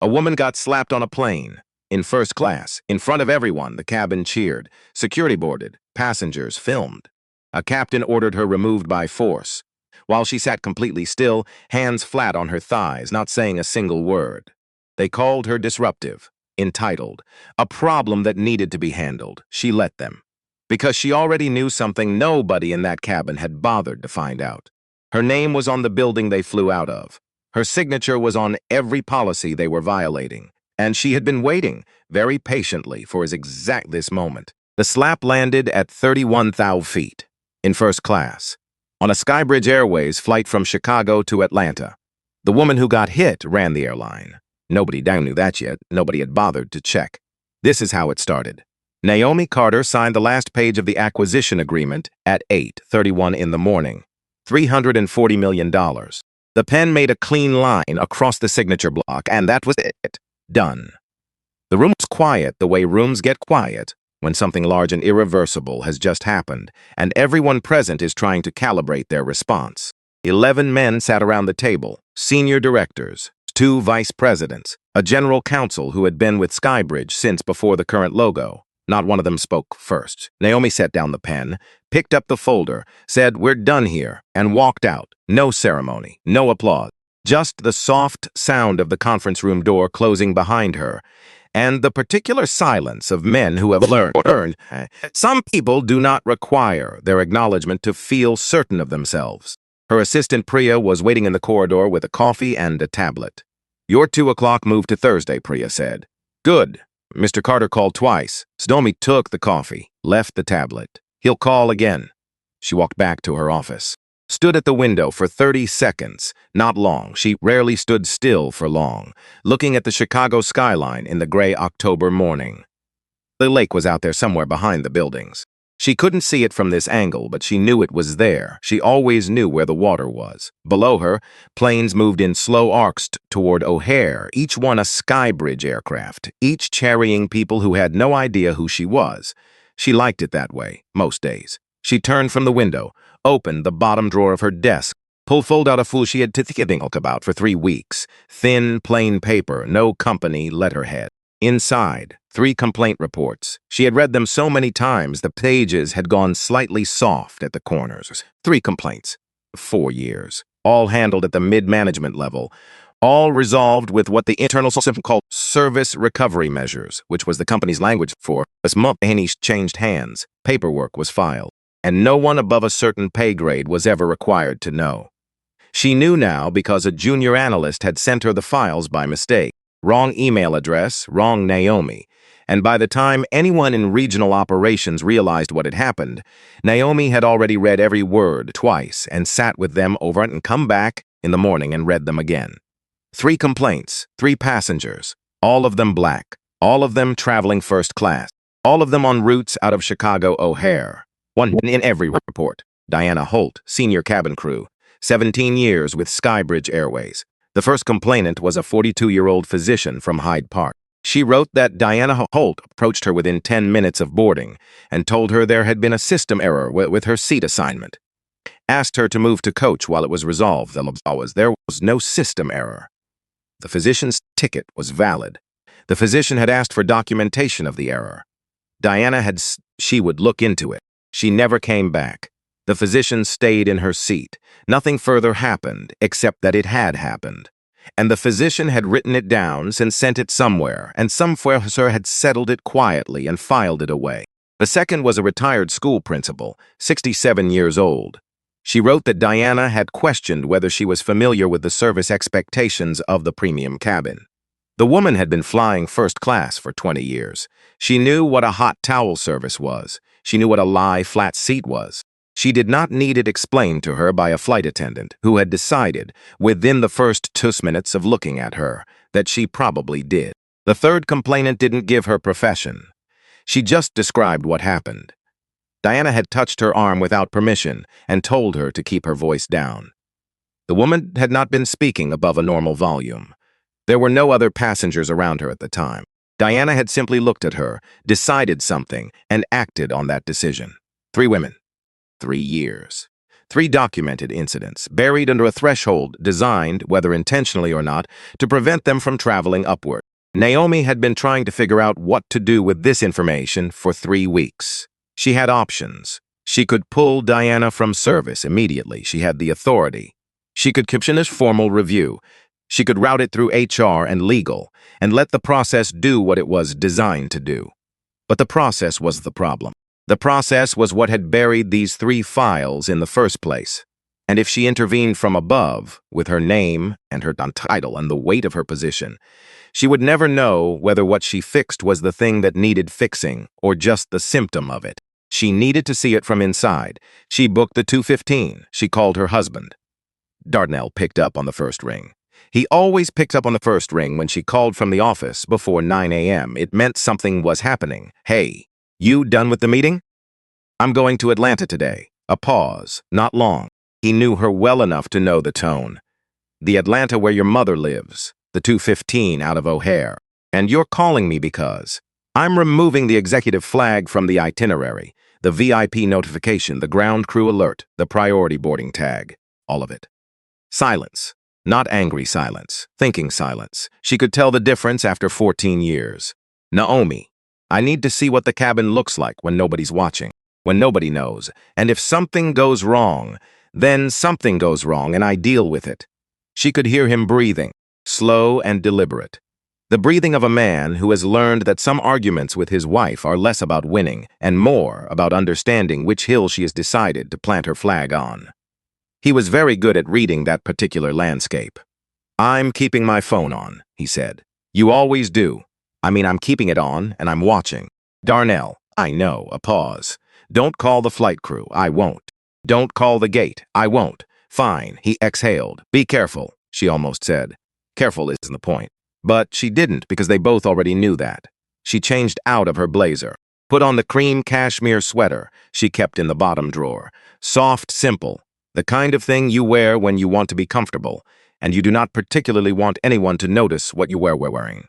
A woman got slapped on a plane. In first class, in front of everyone, the cabin cheered. Security boarded. Passengers filmed. A captain ordered her removed by force. While she sat completely still, hands flat on her thighs, not saying a single word. They called her disruptive, entitled, a problem that needed to be handled. She let them. Because she already knew something nobody in that cabin had bothered to find out. Her name was on the building they flew out of. Her signature was on every policy they were violating. And she had been waiting, very patiently, for this moment. The slap landed at 31,000 feet, in first class, on a Skybridge Airways flight from Chicago to Atlanta. The woman who got hit ran the airline. Nobody knew that yet. Nobody had bothered to check. This is how it started. Naomi Carter signed the last page of the acquisition agreement at 8:31 in the morning. $340 million. The pen made a clean line across the signature block, and that was it. Done. The room was quiet the way rooms get quiet when something large and irreversible has just happened, and everyone present is trying to calibrate their response. 11 men sat around the table, senior directors, 2 vice presidents, a general counsel who had been with Skybridge since before the current logo. Not one of them spoke first. Naomi set down the pen, picked up the folder, said, "We're done here," and walked out. No ceremony, no applause. Just the soft sound of the conference room door closing behind her, and the particular silence of men who have learned. Some people do not require their acknowledgement to feel certain of themselves. Her assistant Priya was waiting in the corridor with a coffee and a tablet. "Your 2 o'clock moved to Thursday," Priya said. "Good." Mr. Carter called twice. Naomi took the coffee, left the tablet. "He'll call again." She walked back to her office. Stood at the window for 30 seconds. Not long. She rarely stood still for long, looking at the Chicago skyline in the gray October morning. The lake was out there somewhere behind the buildings. She couldn't see it from this angle, but she knew it was there. She always knew where the water was. Below her, planes moved in slow arcs toward O'Hare, each one a Skybridge aircraft, each carrying people who had no idea who she was. She liked it that way, most days. She turned from the window, opened the bottom drawer of her desk, folded out a fool she had to think about for 3 weeks. Thin, plain paper, no company letterhead. Inside, 3 complaint reports. She had read them so many times the pages had gone slightly soft at the corners. 3 complaints. 4 years. All handled at the mid-management level. All resolved with what the internal system called service recovery measures, which was the company's language for this month. Haney's changed hands. Paperwork was filed. And no one above a certain pay grade was ever required to know. She knew now because a junior analyst had sent her the files by mistake. Wrong email address, wrong Naomi. And by the time anyone in regional operations realized what had happened, Naomi had already read every word twice and sat with them over it and come back in the morning and read them again. 3 complaints, 3 passengers, all of them black, all of them traveling first class, all of them on routes out of Chicago O'Hare. One in every report. Diana Holt, senior cabin crew, 17 years with Skybridge Airways. The first complainant was a 42-year-old physician from Hyde Park. She wrote that Diana Holt approached her within 10 minutes of boarding and told her there had been a system error with her seat assignment. Asked her to move to coach while it was resolved. There was no system error. The physician's ticket was valid. The physician had asked for documentation of the error. She would look into it. She never came back. The physician stayed in her seat. Nothing further happened except that it had happened. And the physician had written it down and sent it somewhere, and some professor had settled it quietly and filed it away. The second was a retired school principal, 67 years old. She wrote that Diana had questioned whether she was familiar with the service expectations of the premium cabin. The woman had been flying first class for 20 years. She knew what a hot towel service was. She knew what a lie flat seat was. She did not need it explained to her by a flight attendant who had decided, within the first 2 minutes of looking at her, that she probably did. The third complainant didn't give her profession. She just described what happened. Diana had touched her arm without permission and told her to keep her voice down. The woman had not been speaking above a normal volume. There were no other passengers around her at the time. Diana had simply looked at her, decided something, and acted on that decision. 3 women. 3 years. 3 documented incidents, buried under a threshold designed, whether intentionally or not, to prevent them from traveling upward. Naomi had been trying to figure out what to do with this information for 3 weeks. She had options. She could pull Diana from service immediately. She had the authority. She could commission a formal review. She could route it through HR and legal, and let the process do what it was designed to do. But the process was the problem. The process was what had buried these 3 files in the first place. And if she intervened from above, with her name and her title and the weight of her position, she would never know whether what she fixed was the thing that needed fixing or just the symptom of it. She needed to see it from inside. She booked the 2:15. She called her husband. Darnell picked up on the first ring. He always picked up on the first ring when she called from the office before 9 a.m. It meant something was happening. Hey, you done with the meeting? I'm going to Atlanta today. A pause, not long. He knew her well enough to know the tone. The Atlanta where your mother lives, the 2:15 out of O'Hare. And you're calling me because I'm removing the executive flag from the itinerary, the VIP notification, the ground crew alert, the priority boarding tag, all of it. Silence. Not angry silence, thinking silence. She could tell the difference after 14 years. Naomi, I need to see what the cabin looks like when nobody's watching, when nobody knows. And if something goes wrong, then something goes wrong and I deal with it. She could hear him breathing, slow and deliberate. The breathing of a man who has learned that some arguments with his wife are less about winning and more about understanding which hill she has decided to plant her flag on. He was very good at reading that particular landscape. I'm keeping my phone on, he said. You always do. I mean, I'm keeping it on and I'm watching. Darnell, I know, a pause. Don't call the flight crew, I won't. Don't call the gate, I won't. Fine, he exhaled. Be careful, she almost said. Careful isn't the point. But she didn't because they both already knew that. She changed out of her blazer, put on the cream cashmere sweater she kept in the bottom drawer. Soft, simple. The kind of thing you wear when you want to be comfortable, and you do not particularly want anyone to notice what you were wearing.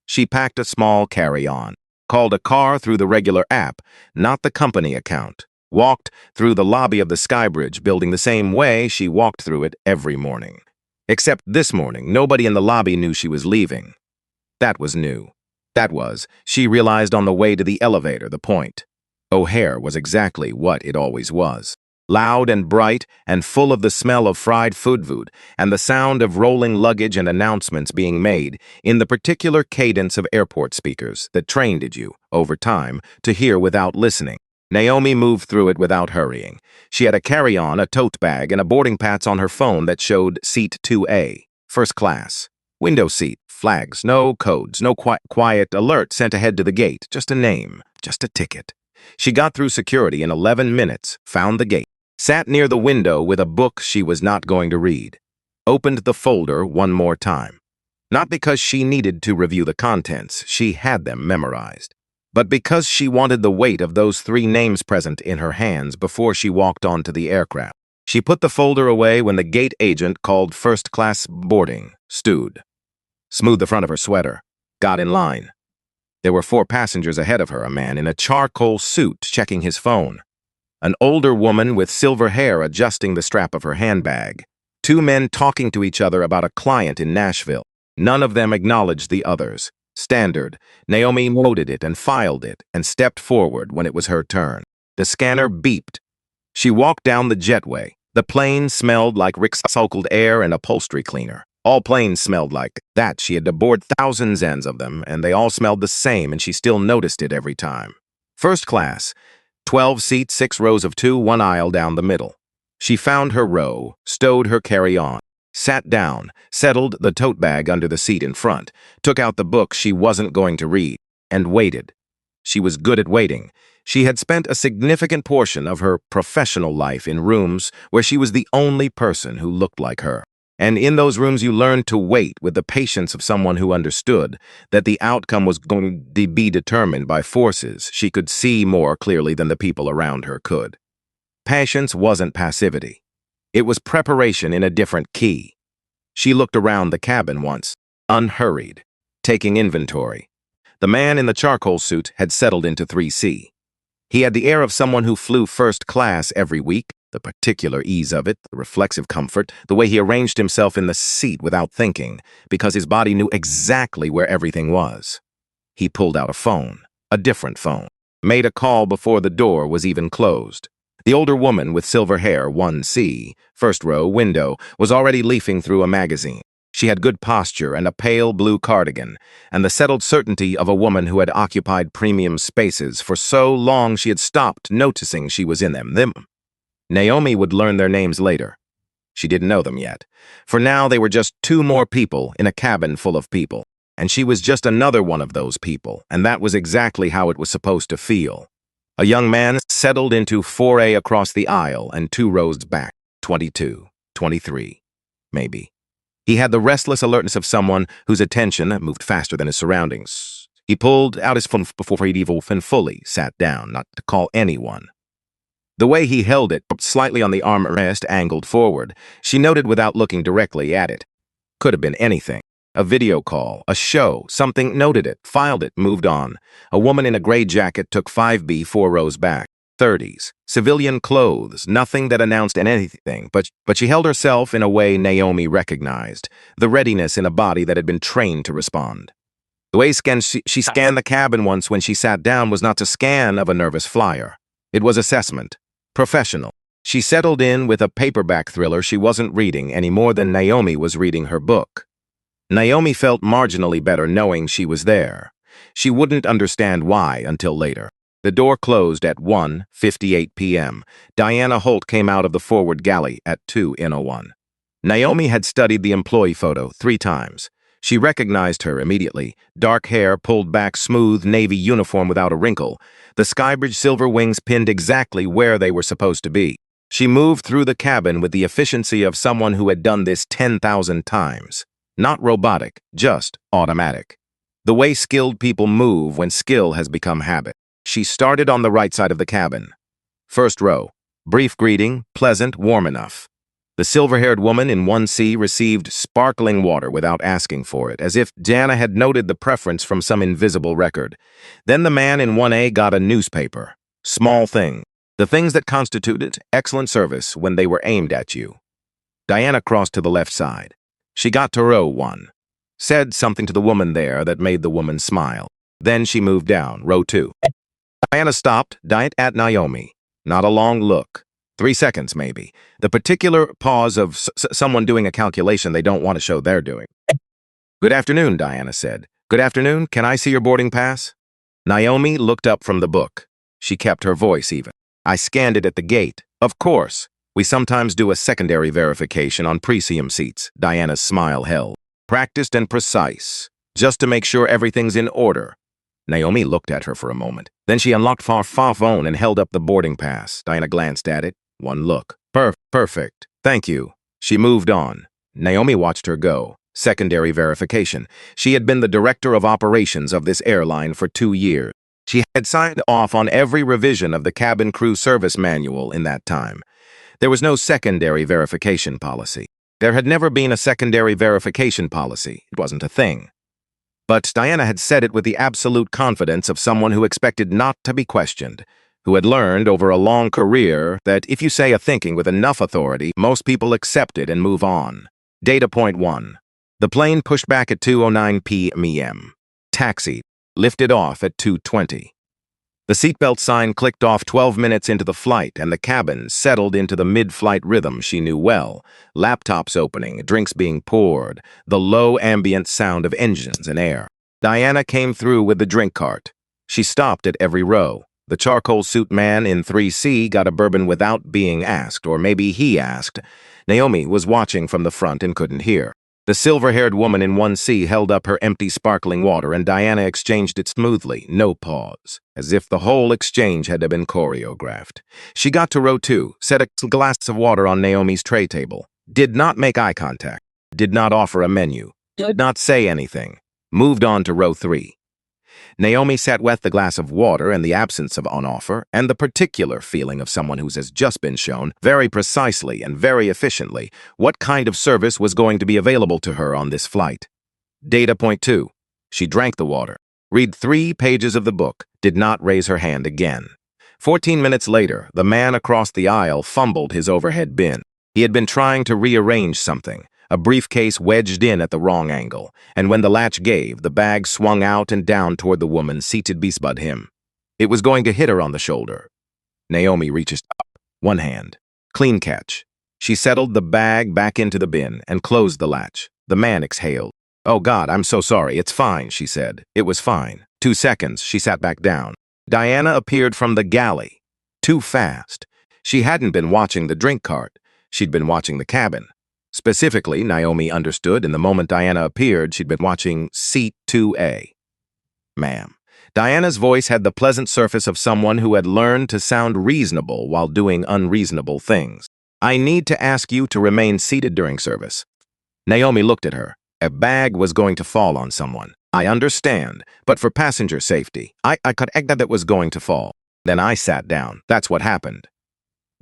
She packed a small carry-on, called a car through the regular app, not the company account, walked through the lobby of the Skybridge building the same way she walked through it every morning. Except this morning, nobody in the lobby knew she was leaving. That was new. That was, she realized on the way to the elevator, the point. O'Hare was exactly what it always was. Loud and bright and full of the smell of fried food and the sound of rolling luggage and announcements being made in the particular cadence of airport speakers that trained you, over time, to hear without listening. Naomi moved through it without hurrying. She had a carry-on, a tote bag, and a boarding pass on her phone that showed seat 2A, first class. Window seat, flags, no codes, no quiet alert sent ahead to the gate, just a name, just a ticket. She got through security in 11 minutes, found the gate, sat near the window with a book she was not going to read, opened the folder one more time. Not because she needed to review the contents, she had them memorized, but because she wanted the weight of those 3 names present in her hands before she walked onto the aircraft. She put the folder away when the gate agent called first-class boarding, stood, smoothed the front of her sweater, got in line. There were 4 passengers ahead of her, a man in a charcoal suit checking his phone, an older woman with silver hair adjusting the strap of her handbag, 2 men talking to each other about a client in Nashville. None of them acknowledged the others. Standard. Naomi loaded it and filed it and stepped forward when it was her turn. The scanner beeped. She walked down the jetway. The plane smelled like recycled air and upholstery cleaner. All planes smelled like that. She had aboard thousands of them, and they all smelled the same, and she still noticed it every time. First class. 12 seats, 6 rows of 2, 1 aisle down the middle. She found her row, stowed her carry-on, sat down, settled the tote bag under the seat in front, took out the book she wasn't going to read, and waited. She was good at waiting. She had spent a significant portion of her professional life in rooms where she was the only person who looked like her. And in those rooms you learned to wait with the patience of someone who understood that the outcome was going to be determined by forces she could see more clearly than the people around her could. Patience wasn't passivity. It was preparation in a different key. She looked around the cabin once, unhurried, taking inventory. The man in the charcoal suit had settled into 3C. He had the air of someone who flew first class every week, The particular ease of it, the reflexive comfort, the way he arranged himself in the seat without thinking, because his body knew exactly where everything was. He pulled out a phone, a different phone, made a call before the door was even closed. The older woman with silver hair, 1C, first row window, was already leafing through a magazine. She had good posture and a pale blue cardigan, and the settled certainty of a woman who had occupied premium spaces for so long she had stopped noticing she was in them. Naomi would learn their names later. She didn't know them yet. For now, they were just two more people in a cabin full of people, and she was just another one of those people, and that was exactly how it was supposed to feel. A young man settled into 4A across the aisle and 2 rows back, 22, 23, maybe. He had the restless alertness of someone whose attention moved faster than his surroundings. He pulled out his phone before he'd even fully sat down, not to call anyone. The way he held it, slightly on the armrest angled forward, she noted without looking directly at it. Could have been anything. A video call, a show, something, noted it, filed it, moved on. A woman in a gray jacket took 5B 4 rows back. 30s, civilian clothes, nothing that announced anything, but she held herself in a way Naomi recognized, the readiness in a body that had been trained to respond. The way she scanned the cabin once when she sat down was not to scan of a nervous flyer. It was assessment. Professional. She settled in with a paperback thriller she wasn't reading any more than Naomi was reading her book. Naomi felt marginally better knowing she was there. She wouldn't understand why until later. The door closed at 1:58 p.m. Diana Holt came out of the forward galley at 2:01. Naomi had studied the employee photo 3 times. She recognized her immediately. Dark hair, pulled back, smooth navy uniform without a wrinkle. The Skybridge silver wings pinned exactly where they were supposed to be. She moved through the cabin with the efficiency of someone who had done this 10,000 times. Not robotic, just automatic. The way skilled people move when skill has become habit. She started on the right side of the cabin. First row. Brief greeting, pleasant, warm enough. The silver-haired woman in 1C received sparkling water without asking for it, as if Diana had noted the preference from some invisible record. Then the man in 1A got a newspaper. Small thing. The things that constituted excellent service when they were aimed at you. Diana crossed to the left side. She got to row 1. Said something to the woman there that made the woman smile. Then she moved down, row 2. Diana stopped, diet at Naomi. Not a long look. 3 seconds, maybe. The particular pause of someone doing a calculation they don't want to show they're doing. Good afternoon, Diana said. Good afternoon, can I see your boarding pass? Naomi looked up from the book. She kept her voice even. I scanned it at the gate. Of course. We sometimes do a secondary verification on pre-SIEM seats. Diana's smile held. Practiced and precise. Just to make sure everything's in order. Naomi looked at her for a moment. Then she unlocked her phone and held up the boarding pass. Diana glanced at it. One look. Perfect. Thank you. She moved on. Naomi watched her go. Secondary verification. She had been the director of operations of this airline for 2 years. She had signed off on every revision of the cabin crew service manual in that time. There was no secondary verification policy. There had never been a secondary verification policy. It wasn't a thing. But Diana had said it with the absolute confidence of someone who expected not to be questioned, who had learned over a long career that if you say a thinking with enough authority, most people accept it and move on. Data point 1. The plane pushed back at 2:09 p.m. Taxied, lifted off at 2:20. The seatbelt sign clicked off 12 minutes into the flight, and the cabin settled into the mid-flight rhythm she knew well. Laptops opening, drinks being poured, the low ambient sound of engines and air. Diana came through with the drink cart. She stopped at every row. The charcoal suit man in 3C got a bourbon without being asked, or maybe he asked. Naomi was watching from the front and couldn't hear. The silver-haired woman in 1C held up her empty sparkling water, and Diana exchanged it smoothly, no pause, as if the whole exchange had been choreographed. She got to row 2, set a glass of water on Naomi's tray table, did not make eye contact, did not offer a menu, did not say anything, moved on to row 3. Naomi sat with the glass of water and the absence of on offer, and the particular feeling of someone who has just been shown, very precisely and very efficiently, what kind of service was going to be available to her on this flight. Data point 2. She drank the water, read 3 pages of the book, did not raise her hand again. 14 minutes later, the man across the aisle fumbled his overhead bin. He had been trying to rearrange something, a briefcase wedged in at the wrong angle, and when the latch gave, the bag swung out and down toward the woman seated beside him. It was going to hit her on the shoulder. Naomi reaches up, one hand. Clean catch. She settled the bag back into the bin and closed the latch. The man exhaled. "Oh God, I'm so sorry. It's fine," she said. It was fine. 2 seconds, she sat back down. Diana appeared from the galley. Too fast. She hadn't been watching the drink cart. She'd been watching the cabin. Specifically, Naomi understood in the moment Diana appeared, she'd been watching Seat 2A. "Ma'am." Diana's voice had the pleasant surface of someone who had learned to sound reasonable while doing unreasonable things. "I need to ask you to remain seated during service." Naomi looked at her. A bag was going to fall on someone. "I understand, but for passenger safety, I could egg that was going to fall." Then I sat down. That's what happened.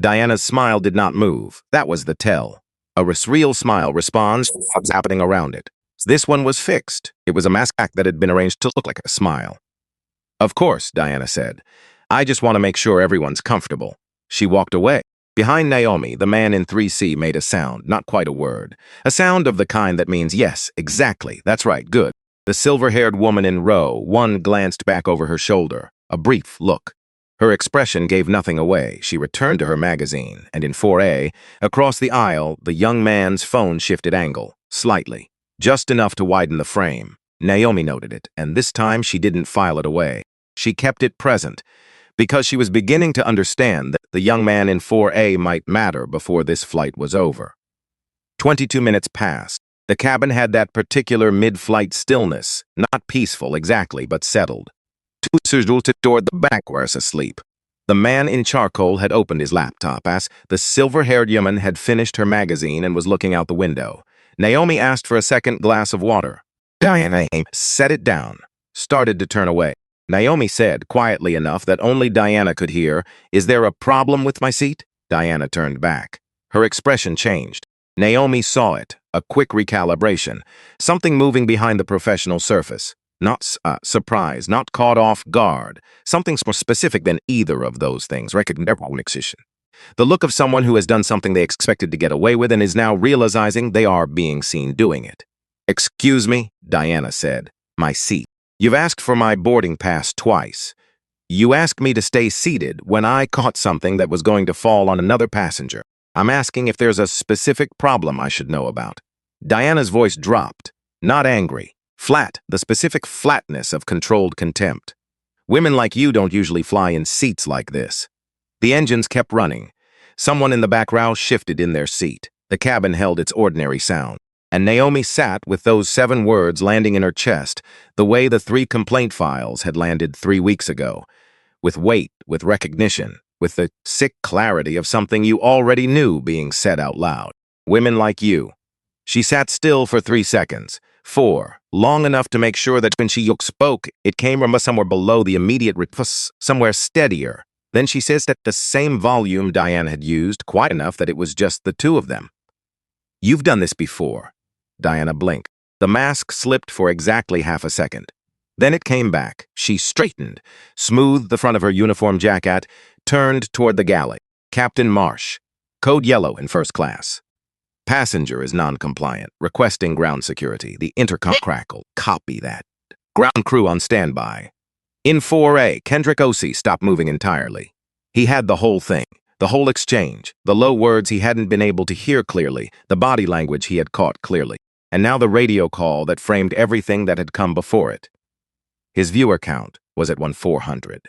Diana's smile did not move. That was the tell. A real smile responds to what's happening around it. This one was fixed. It was a mask that had been arranged to look like a smile. "Of course," Diana said. "I just want to make sure everyone's comfortable." She walked away. Behind Naomi, the man in 3C made a sound, not quite a word. A sound of the kind that means, yes, exactly, that's right, good. The silver-haired woman in row 1 glanced back over her shoulder. A brief look. Her expression gave nothing away. She returned to her magazine, and in 4A, across the aisle, the young man's phone shifted angle, slightly, just enough to widen the frame. Naomi noted it, and this time she didn't file it away. She kept it present, because she was beginning to understand that the young man in 4A might matter before this flight was over. 22 minutes passed. The cabin had that particular mid-flight stillness, not peaceful exactly, but settled. Two soldiers toward the back were asleep. The man in charcoal had opened his laptop as the silver-haired woman had finished her magazine and was looking out the window. Naomi asked for a second glass of water. Diana set it down, started to turn away. Naomi said, quietly enough that only Diana could hear, "Is there a problem with my seat?" Diana turned back. Her expression changed. Naomi saw it, a quick recalibration, something moving behind the professional surface. Not surprise, not caught off guard, something more specific than either of those things. Recognition. The look of someone who has done something they expected to get away with and is now realizing they are being seen doing it. "Excuse me," Diana said. "My seat. You've asked for my boarding pass twice. You asked me to stay seated when I caught something that was going to fall on another passenger. I'm asking if there's a specific problem I should know about." Diana's voice dropped, not angry, flat, the specific flatness of controlled contempt. "Women like you don't usually fly in seats like this." The engines kept running. Someone in the back row shifted in their seat. The cabin held its ordinary sound. And Naomi sat with those 7 words landing in her chest, the way the 3 complaint files had landed 3 weeks ago. With weight, with recognition, with the sick clarity of something you already knew being said out loud. "Women like you." She sat still for 3 seconds. 4, long enough to make sure that when she spoke, it came from somewhere below the immediate somewhere steadier. Then she says that the same volume Diana had used, quite enough that it was just the 2 of them. "You've done this before." Diana blinked. The mask slipped for exactly half a second. Then it came back. She straightened, smoothed the front of her uniform jacket, turned toward the galley. "Captain Marsh. Code yellow in first class. Passenger is non-compliant, requesting ground security." The intercom crackled. "Copy that. Ground crew on standby." In 4A, Kendrick Ossie stopped moving entirely. He had the whole thing, the whole exchange, the low words he hadn't been able to hear clearly, the body language he had caught clearly, and now the radio call that framed everything that had come before it. His viewer count was at 1,400.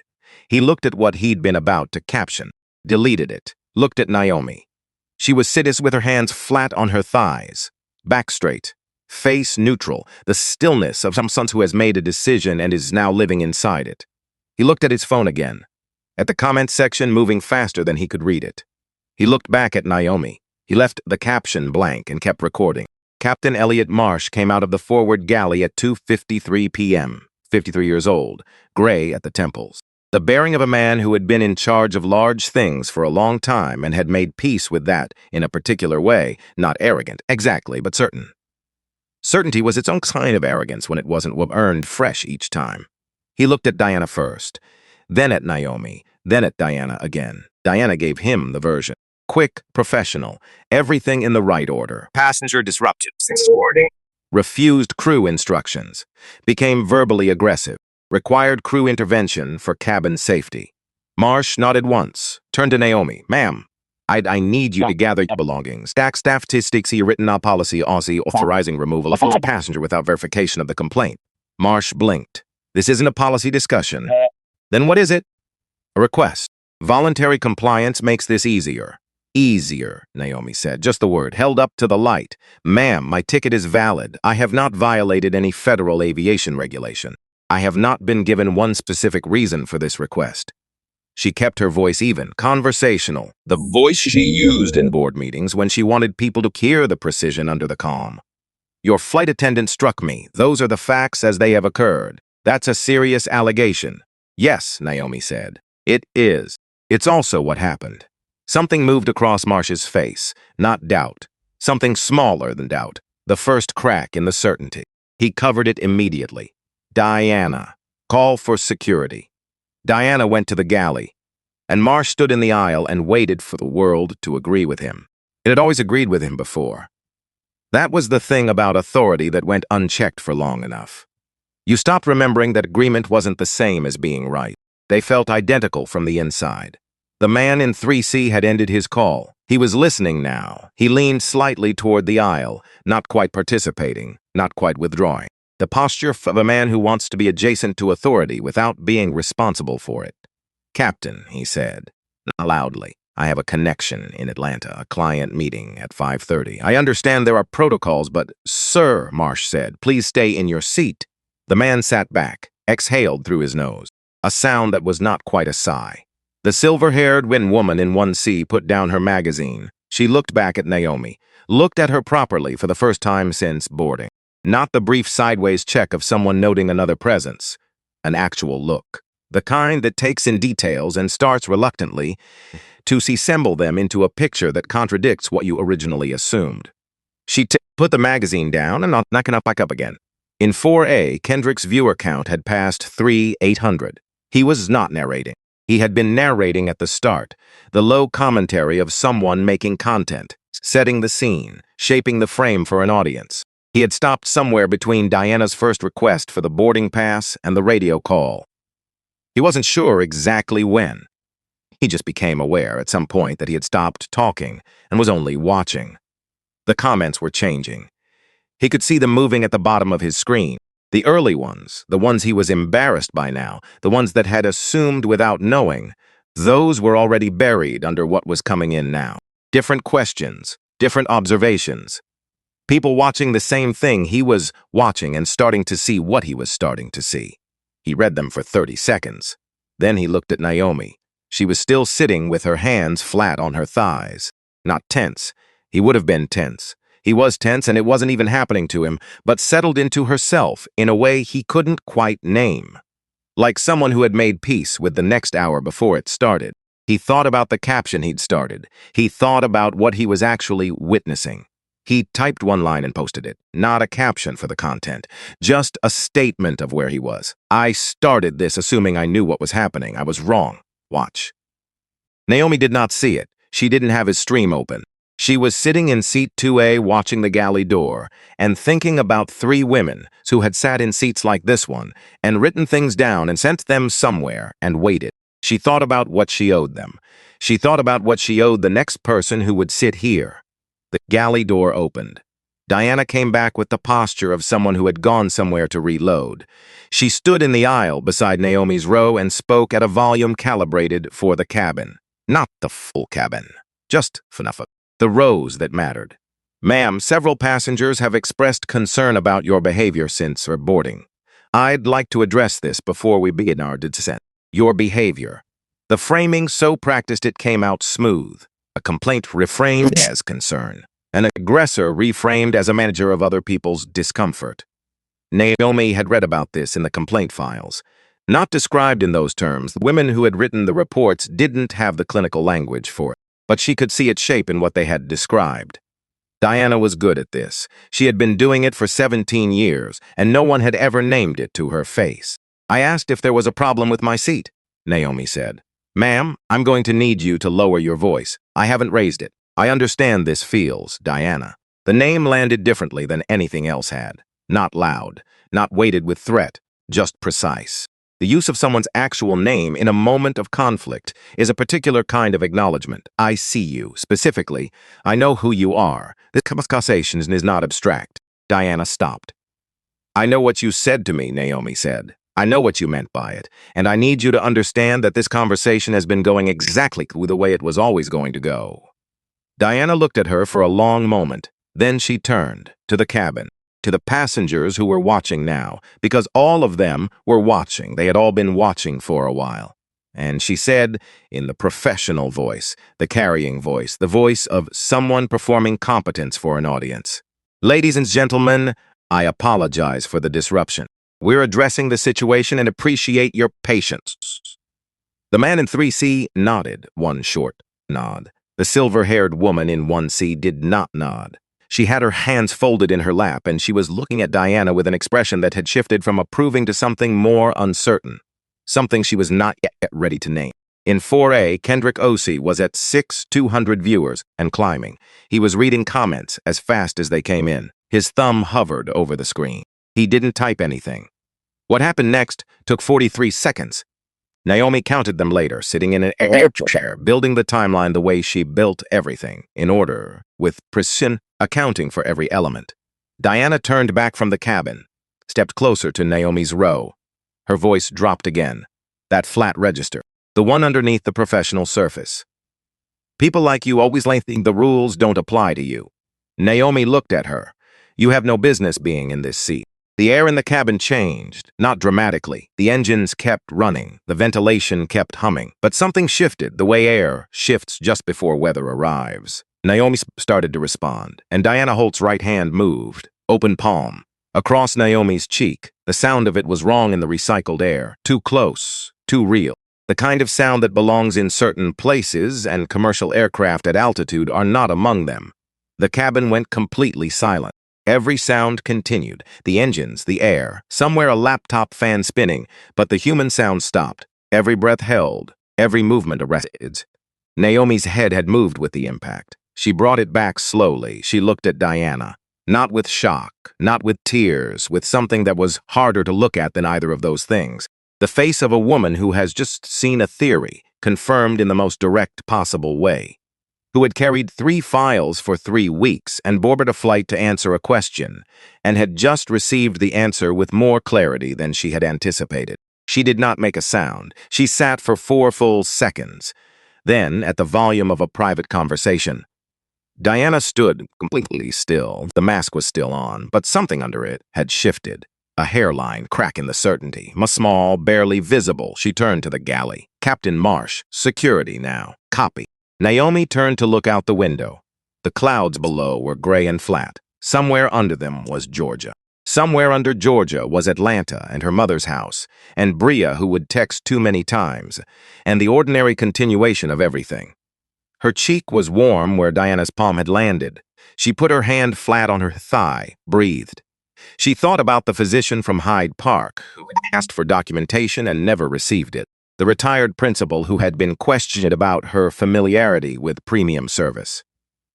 He looked at what he'd been about to caption, deleted it, looked at Naomi. She was sitting with her hands flat on her thighs, back straight, face neutral, the stillness of someone who has made a decision and is now living inside it. He looked at his phone again, at the comments section moving faster than he could read it. He looked back at Naomi. He left the caption blank and kept recording. Captain Elliot Marsh came out of the forward galley at 2:53 p.m., 53 years old, gray at the temples. The bearing of a man who had been in charge of large things for a long time and had made peace with that in a particular way, not arrogant, exactly, but certain. Certainty was its own kind of arrogance when it wasn't earned fresh each time. He looked at Diana first, then at Naomi, then at Diana again. Diana gave him the version. Quick, professional, everything in the right order. Passenger disrupted this morning. Refused crew instructions. Became verbally aggressive. Required crew intervention for cabin safety. Marsh nodded once, turned to Naomi. Ma'am, I need you to gather your belongings. Stack statistics here written on policy Aussie authorizing removal of a passenger without verification of the complaint. Marsh blinked. This isn't a policy discussion. Then what is it? A request. Voluntary compliance makes this easier. Easier, Naomi said. Just the word. Held up to the light. Ma'am, my ticket is valid. I have not violated any federal aviation regulation. I have not been given one specific reason for this request. She kept her voice even, conversational, the voice she used in board meetings when she wanted people to hear the precision under the calm. Your flight attendant struck me. Those are the facts as they have occurred. That's a serious allegation. Yes, Naomi said. It is. It's also what happened. Something moved across Marsh's face, not doubt. Something smaller than doubt. The first crack in the certainty. He covered it immediately. Diana. Call for security. Diana went to the galley, and Marsh stood in the aisle and waited for the world to agree with him. It had always agreed with him before. That was the thing about authority that went unchecked for long enough. You stopped remembering that agreement wasn't the same as being right. They felt identical from the inside. The man in 3C had ended his call. He was listening now. He leaned slightly toward the aisle, not quite participating, not quite withdrawing. The posture of a man who wants to be adjacent to authority without being responsible for it. Captain, he said, loudly, I have a connection in Atlanta, a client meeting at 5:30. I understand there are protocols, but, sir, Marsh said, please stay in your seat. The man sat back, exhaled through his nose, a sound that was not quite a sigh. The silver-haired woman in 1C put down her magazine. She looked back at Naomi, looked at her properly for the first time since boarding. Not the brief sideways check of someone noting another presence. An actual look. The kind that takes in details and starts reluctantly to assemble them into a picture that contradicts what you originally assumed. She put the magazine down and not back up again. In 4A, Kendrick's viewer count had passed 3,800. He was not narrating. He had been narrating at the start, the low commentary of someone making content, setting the scene, shaping the frame for an audience. He had stopped somewhere between Diana's first request for the boarding pass and the radio call. He wasn't sure exactly when. He just became aware at some point that he had stopped talking and was only watching. The comments were changing. He could see them moving at the bottom of his screen. The early ones, the ones he was embarrassed by now, the ones that had assumed without knowing, those were already buried under what was coming in now. Different questions, different observations. People watching the same thing he was watching and starting to see what he was starting to see. He read them for 30 seconds. Then he looked at Naomi. She was still sitting with her hands flat on her thighs. Not tense. He would have been tense. He was tense and it wasn't even happening to him, but settled into herself in a way he couldn't quite name. Like someone who had made peace with the next hour before it started. He thought about the caption he'd started. He thought about what he was actually witnessing. He typed one line and posted it, not a caption for the content, just a statement of where he was. I started this assuming I knew what was happening. I was wrong. Watch. Naomi did not see it. She didn't have his stream open. She was sitting in seat 2A watching the galley door and thinking about 3 women who had sat in seats like this one and written things down and sent them somewhere and waited. She thought about what she owed them. She thought about what she owed the next person who would sit here. The galley door opened. Diana came back with the posture of someone who had gone somewhere to reload. She stood in the aisle beside Naomi's row and spoke at a volume calibrated for the cabin. Not the full cabin, just enough of the rows that mattered. Ma'am, several passengers have expressed concern about your behavior since boarding. I'd like to address this before we begin our descent. Your behavior. The framing so practiced it came out smooth. A complaint reframed as concern. An aggressor reframed as a manager of other people's discomfort. Naomi had read about this in the complaint files. Not described in those terms, the women who had written the reports didn't have the clinical language for it, but she could see its shape in what they had described. Diana was good at this. She had been doing it for 17 years, and no one had ever named it to her face. I asked if there was a problem with my seat, Naomi said. Ma'am, I'm going to need you to lower your voice. I haven't raised it. I understand this feels, Diana. The name landed differently than anything else had. Not loud, not weighted with threat, just precise. The use of someone's actual name in a moment of conflict is a particular kind of acknowledgement. I see you. Specifically, I know who you are. This conversation is not abstract. Diana stopped. I know what you said to me, Naomi said. I know what you meant by it, and I need you to understand that this conversation has been going exactly the way it was always going to go. Diana looked at her for a long moment. Then she turned to the cabin, to the passengers who were watching now, because all of them were watching. They had all been watching for a while. And she said, in the professional voice, the carrying voice, the voice of someone performing competence for an audience. Ladies and gentlemen, I apologize for the disruption. We're addressing the situation and appreciate your patience. The man in 3C nodded, one short nod. The silver-haired woman in 1C did not nod. She had her hands folded in her lap, and she was looking at Diana with an expression that had shifted from approving to something more uncertain, something she was not yet ready to name. In 4A, Kendrick O.C. was at 200 viewers and climbing. He was reading comments as fast as they came in. His thumb hovered over the screen. He didn't type anything. What happened next took 43 seconds. Naomi counted them later, sitting in an air chair, building the timeline the way she built everything, in order, with precision, accounting for every element. Diana turned back from the cabin, stepped closer to Naomi's row. Her voice dropped again, that flat register, the one underneath the professional surface. People like you always think the rules don't apply to you. Naomi looked at her. You have no business being in this seat. The air in the cabin changed, not dramatically. The engines kept running, the ventilation kept humming, but something shifted the way air shifts just before weather arrives. Naomi started to respond, and Diana Holt's right hand moved, open palm, across Naomi's cheek. The sound of it was wrong in the recycled air, too close, too real. The kind of sound that belongs in certain places, and commercial aircraft at altitude are not among them. The cabin went completely silent. Every sound continued, the engines, the air, somewhere a laptop fan spinning, but the human sound stopped. Every breath held, every movement arrested. Naomi's head had moved with the impact. She brought it back slowly. She looked at Diana, not with shock, not with tears, with something that was harder to look at than either of those things. The face of a woman who has just seen a theory, confirmed in the most direct possible way, who had carried 3 files for 3 weeks and boarded a flight to answer a question, and had just received the answer with more clarity than she had anticipated. She did not make a sound. She sat for 4 full seconds. Then, at the volume of a private conversation, Diana stood completely still. The mask was still on, but something under it had shifted. A hairline crack in the certainty, small, barely visible. She turned to the galley. Captain Marsh, security now. Copy. Naomi turned to look out the window. The clouds below were gray and flat. Somewhere under them was Georgia. Somewhere under Georgia was Atlanta and her mother's house, and Bria, who would text too many times, and the ordinary continuation of everything. Her cheek was warm where Diana's palm had landed. She put her hand flat on her thigh, breathed. She thought about the physician from Hyde Park, who had asked for documentation and never received it. The retired principal who had been questioned about her familiarity with premium service.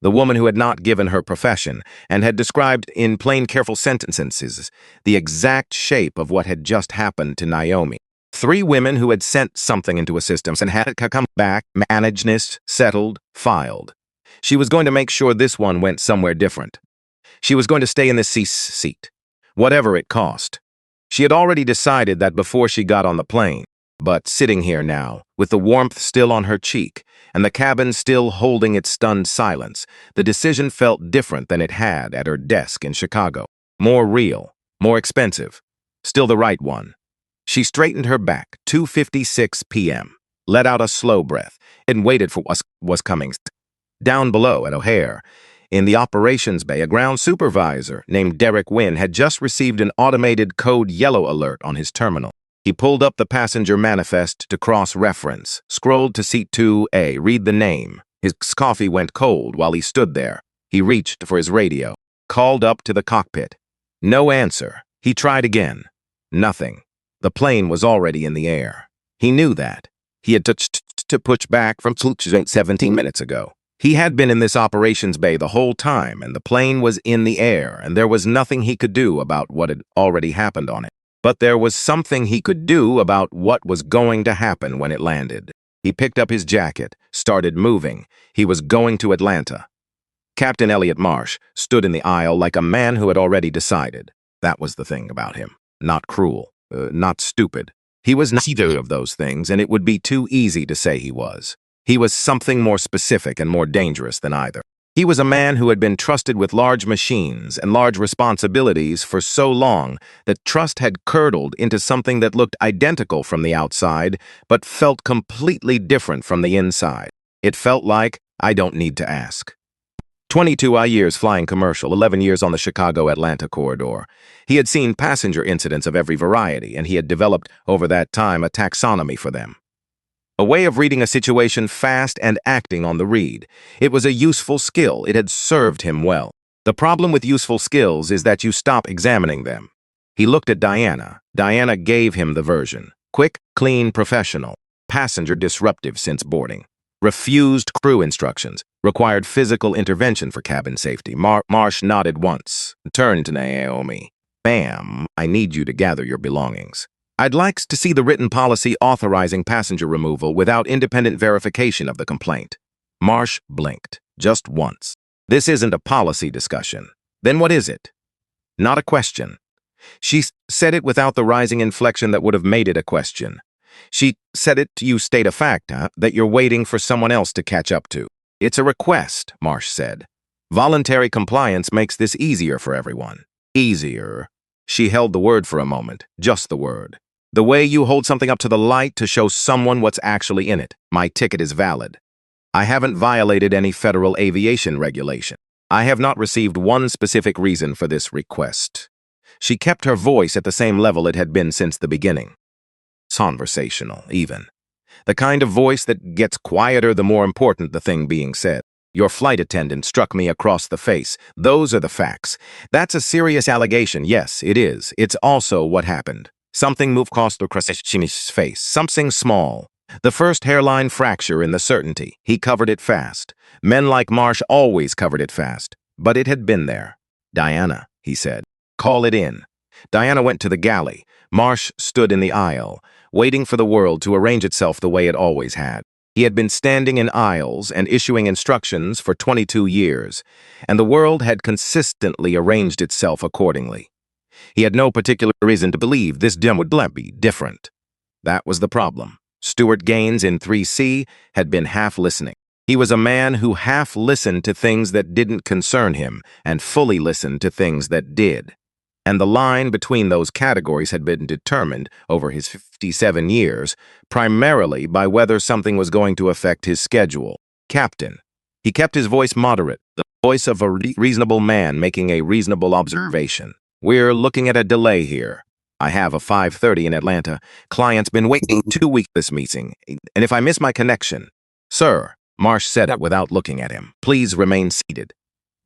The woman who had not given her profession and had described in plain, careful sentences the exact shape of what had just happened to Naomi. 3 women who had sent something into a system and had come back, managed, settled, filed. She was going to make sure this one went somewhere different. She was going to stay in this seat, whatever it cost. She had already decided that before she got on the plane. But sitting here now, with the warmth still on her cheek, and the cabin still holding its stunned silence, the decision felt different than it had at her desk in Chicago. More real, more expensive, still the right one. She straightened her back, 2:56 p.m., let out a slow breath, and waited for what was coming. Down below at O'Hare, in the operations bay, a ground supervisor named Derek Wynn had just received an automated code yellow alert on his terminal. He pulled up the passenger manifest to cross-reference, scrolled to seat 2A, read the name. His coffee went cold while he stood there. He reached for his radio, called up to the cockpit. No answer. He tried again. Nothing. The plane was already in the air. He knew that. He had touched to push back from 17 minutes ago. He had been in this operations bay the whole time, and the plane was in the air, and there was nothing he could do about what had already happened on it. But there was something he could do about what was going to happen when it landed. He picked up his jacket, started moving. He was going to Atlanta. Captain Elliot Marsh stood in the aisle like a man who had already decided. That was the thing about him. Not cruel, not stupid. He was neither of those things, and it would be too easy to say he was. He was something more specific and more dangerous than either. He was a man who had been trusted with large machines and large responsibilities for so long that trust had curdled into something that looked identical from the outside, but felt completely different from the inside. It felt like, I don't need to ask. 22 years flying commercial, 11 years on the Chicago-Atlanta corridor. He had seen passenger incidents of every variety, and he had developed over that time a taxonomy for them. A way of reading a situation fast and acting on the read. It was a useful skill. It had served him well. The problem with useful skills is that you stop examining them. He looked at Diana. Diana gave him the version. Quick, clean, professional. Passenger disruptive since boarding. Refused crew instructions. Required physical intervention for cabin safety. Marsh nodded once. Turned to Naomi. Ma'am, I need you to gather your belongings. I'd like to see the written policy authorizing passenger removal without independent verification of the complaint. Marsh blinked, just once. This isn't a policy discussion. Then what is it? Not a question. She said it without the rising inflection that would have made it a question. She said it to you state a fact, that you're waiting for someone else to catch up to. It's a request, Marsh said. Voluntary compliance makes this easier for everyone. Easier. She held the word for a moment, just the word. The way you hold something up to the light to show someone what's actually in it. My ticket is valid. I haven't violated any federal aviation regulation. I have not received one specific reason for this request. She kept her voice at the same level it had been since the beginning. Conversational, even. The kind of voice that gets quieter the more important the thing being said. Your flight attendant struck me across the face. Those are the facts. That's a serious allegation. Yes, it is. It's also what happened. Something moved across Chimi's face. Something small. The first hairline fracture in the certainty. He covered it fast. Men like Marsh always covered it fast. But it had been there. Diana, he said. Call it in. Diana went to the galley. Marsh stood in the aisle, waiting for the world to arrange itself the way it always had. He had been standing in aisles and issuing instructions for 22 years, and the world had consistently arranged itself accordingly. He had no particular reason to believe this dim would be different. That was the problem. Stuart Gaines in 3C had been half listening. He was a man who half listened to things that didn't concern him and fully listened to things that did. And the line between those categories had been determined over his 57 years, primarily by whether something was going to affect his schedule. Captain. He kept his voice moderate, the voice of a reasonable man making a reasonable observation. We're looking at a delay here. I have a 5:30 in Atlanta. Client's been waiting 2 weeks this meeting, and if I miss my connection... Sir, Marsh said it without looking at him. Please remain seated.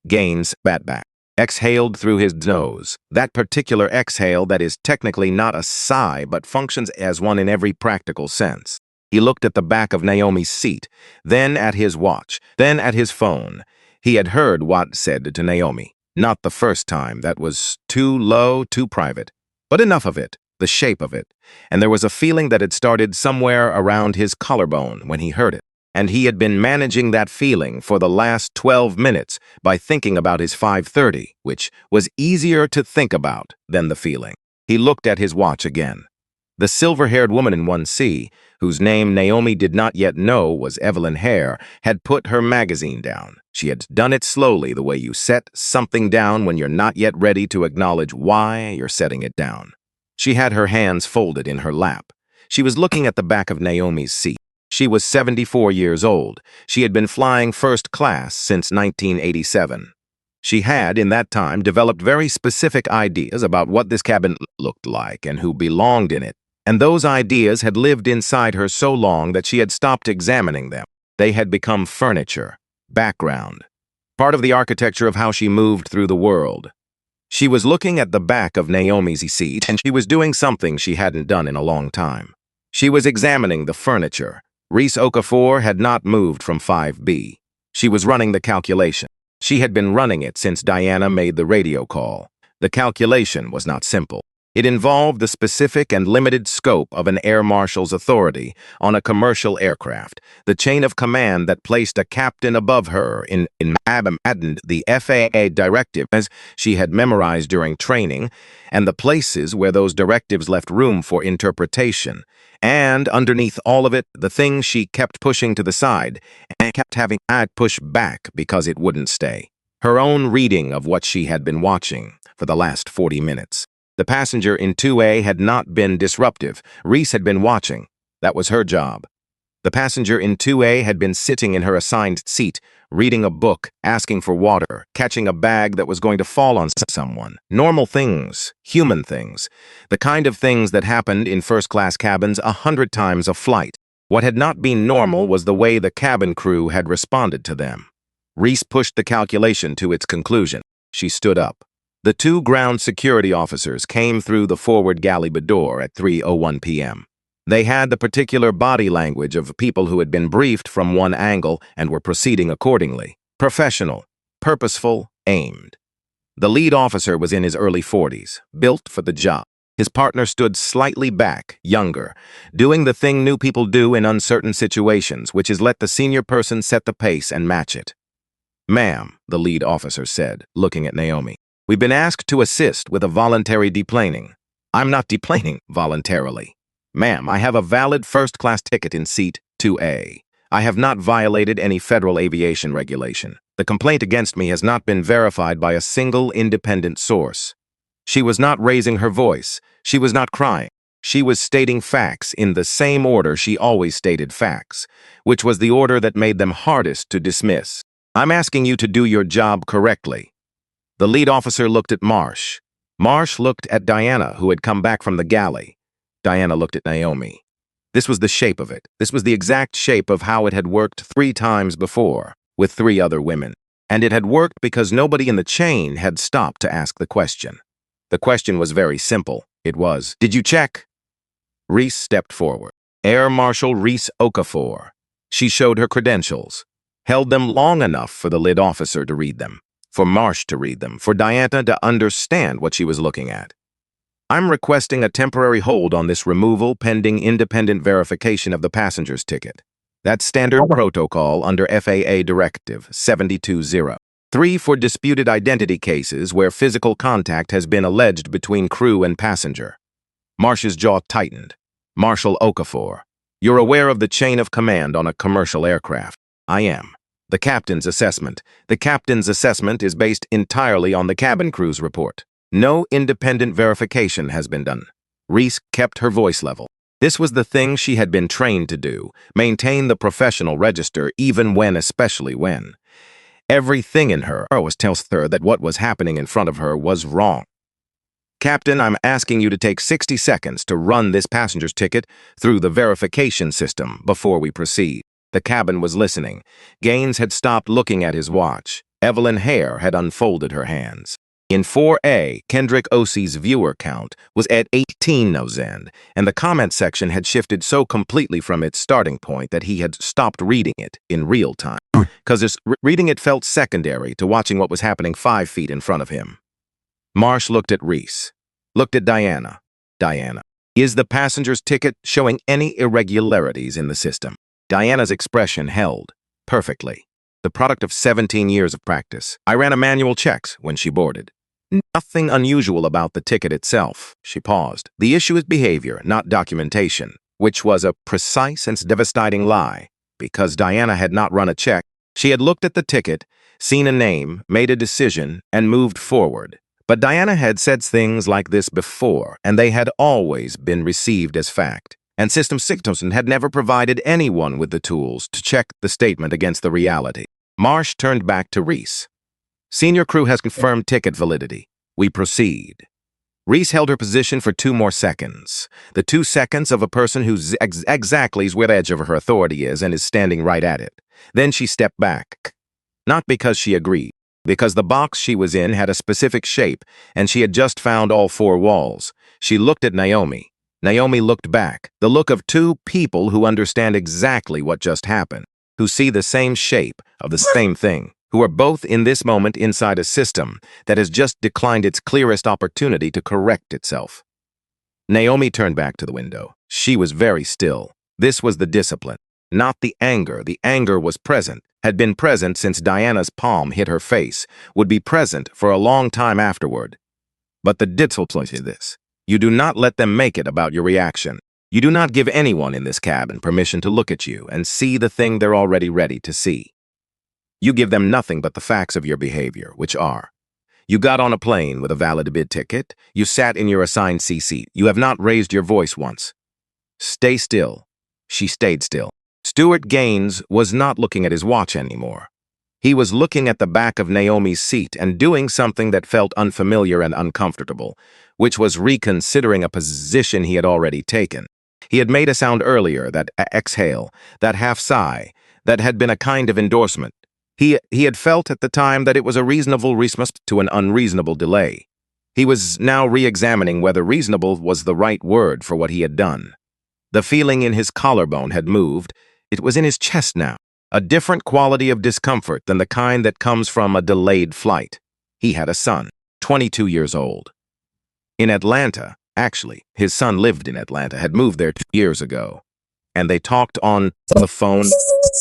Gaines spat back. Exhaled through his nose. That particular exhale that is technically not a sigh but functions as one in every practical sense. He looked at the back of Naomi's seat, then at his watch, then at his phone. He had heard what said to Naomi. Not the first time. That was too low, too private. But enough of it, the shape of it. And there was a feeling that had started somewhere around his collarbone when he heard it. And he had been managing that feeling for the last 12 minutes by thinking about his 5:30, which was easier to think about than the feeling. He looked at his watch again. The silver-haired woman in 1C, whose name Naomi did not yet know was Evelyn Hare, had put her magazine down. She had done it slowly, the way you set something down when you're not yet ready to acknowledge why you're setting it down. She had her hands folded in her lap. She was looking at the back of Naomi's seat. She was 74 years old. She had been flying first class since 1987. She had, in that time, developed very specific ideas about what this cabin looked like and who belonged in it. And those ideas had lived inside her so long that she had stopped examining them. They had become furniture, background, part of the architecture of how she moved through the world. She was looking at the back of Naomi's seat, and she was doing something she hadn't done in a long time. She was examining the furniture, Reese Okafor had not moved from 5B. She was running the calculation. She had been running it since Diana made the radio call. The calculation was not simple. It involved the specific and limited scope of an air marshal's authority on a commercial aircraft, the chain of command that placed a captain above her in Attendant, the FAA directive as she had memorized during training, and the places where those directives left room for interpretation. And underneath all of it, the thing she kept pushing to the side and kept having to push back because it wouldn't stay. Her own reading of what she had been watching for the last 40 minutes. The passenger in 2A had not been disruptive. Reese had been watching. That was her job. The passenger in 2A had been sitting in her assigned seat, reading a book, asking for water, catching a bag that was going to fall on someone. Normal things, human things, the kind of things that happened in first-class cabins 100 times a flight. What had not been normal was the way the cabin crew had responded to them. Reese pushed the calculation to its conclusion. She stood up. The two ground security officers came through the forward galley door at 3:01 p.m. They had the particular body language of people who had been briefed from one angle and were proceeding accordingly. Professional, purposeful, aimed. The lead officer was in his early 40s, built for the job. His partner stood slightly back, younger, doing the thing new people do in uncertain situations, which is let the senior person set the pace and match it. "Ma'am," the lead officer said, looking at Naomi. "We've been asked to assist with a voluntary deplaning." "I'm not deplaning voluntarily. Ma'am, I have a valid first-class ticket in seat 2A. I have not violated any federal aviation regulation. The complaint against me has not been verified by a single independent source." She was not raising her voice. She was not crying. She was stating facts in the same order she always stated facts, which was the order that made them hardest to dismiss. "I'm asking you to do your job correctly." The lead officer looked at Marsh. Marsh looked at Diana, who had come back from the galley. Diana looked at Naomi. This was the shape of it. This was the exact shape of how it had worked 3 times before, with 3 other women. And it had worked because nobody in the chain had stopped to ask the question. The question was very simple. It was, "Did you check?" Reese stepped forward. Air Marshal Reese Okafor. She showed her credentials, held them long enough for the lead officer to read them, for Marsh to read them, for Diana to understand what she was looking at. "I'm requesting a temporary hold on this removal pending independent verification of the passenger's ticket. That's standard protocol under FAA Directive 720. 3 for disputed identity cases where physical contact has been alleged between crew and passenger." Marsh's jaw tightened. "Marshal Okafor, you're aware of the chain of command on a commercial aircraft." "I am. The captain's assessment. The captain's assessment is based entirely on the cabin crew's report. No independent verification has been done." Reese kept her voice level. This was the thing she had been trained to do, maintain the professional register even when, especially when. Everything in her was tells her that what was happening in front of her was wrong. "Captain, I'm asking you to take 60 seconds to run this passenger's ticket through the verification system before we proceed." The cabin was listening. Gaines had stopped looking at his watch. Evelyn Hare had unfolded her hands. In 4A, Kendrick Osie's viewer count was at 18,000, and the comment section had shifted so completely from its starting point that he had stopped reading it in real time, because reading it felt secondary to watching what was happening 5 feet in front of him. Marsh looked at Reese, looked at Diana. "Diana, is the passenger's ticket showing any irregularities in the system?" Diana's expression held perfectly. The product of 17 years of practice. "I ran a manual checks when she boarded. Nothing unusual about the ticket itself." She paused. "The issue is behavior, not documentation," which was a precise and devastating lie, because Diana had not run a check. She had looked at the ticket, seen a name, made a decision, and moved forward. But Diana had said things like this before, and they had always been received as fact. And System 6000 had never provided anyone with the tools to check the statement against the reality. Marsh turned back to Reese. "Senior crew has confirmed ticket validity. We proceed." Reese held her position for 2 more seconds. The 2 seconds of a person who exactly is where the edge of her authority is and is standing right at it. Then she stepped back. Not because she agreed, because the box she was in had a specific shape, and she had just found all 4 walls. She looked at Naomi. Naomi looked back, the look of two people who understand exactly what just happened, who see the same shape of the same thing, who are both in this moment inside a system that has just declined its clearest opportunity to correct itself. Naomi turned back to the window. She was very still. This was the discipline, not the anger. The anger was present, had been present since Diana's palm hit her face, would be present for a long time afterward. But the discipline is this. You do not let them make it about your reaction. You do not give anyone in this cabin permission to look at you and see the thing they're already ready to see. You give them nothing but the facts of your behavior, which are: you got on a plane with a valid bid ticket. You sat in your assigned C seat. You have not raised your voice once. Stay still. She stayed still. Stuart Gaines was not looking at his watch anymore. He was looking at the back of Naomi's seat and doing something that felt unfamiliar and uncomfortable, which was reconsidering a position he had already taken. He had made a sound earlier, that exhale, that half sigh, that had been a kind of endorsement. He had felt at the time that it was a reasonable response to an unreasonable delay. He was now re-examining whether reasonable was the right word for what he had done. The feeling in his collarbone had moved. It was in his chest now, a different quality of discomfort than the kind that comes from a delayed flight. He had a son, 22 years old. In Atlanta, actually, his son lived in Atlanta, had moved there 2 years ago. And they talked on the phone,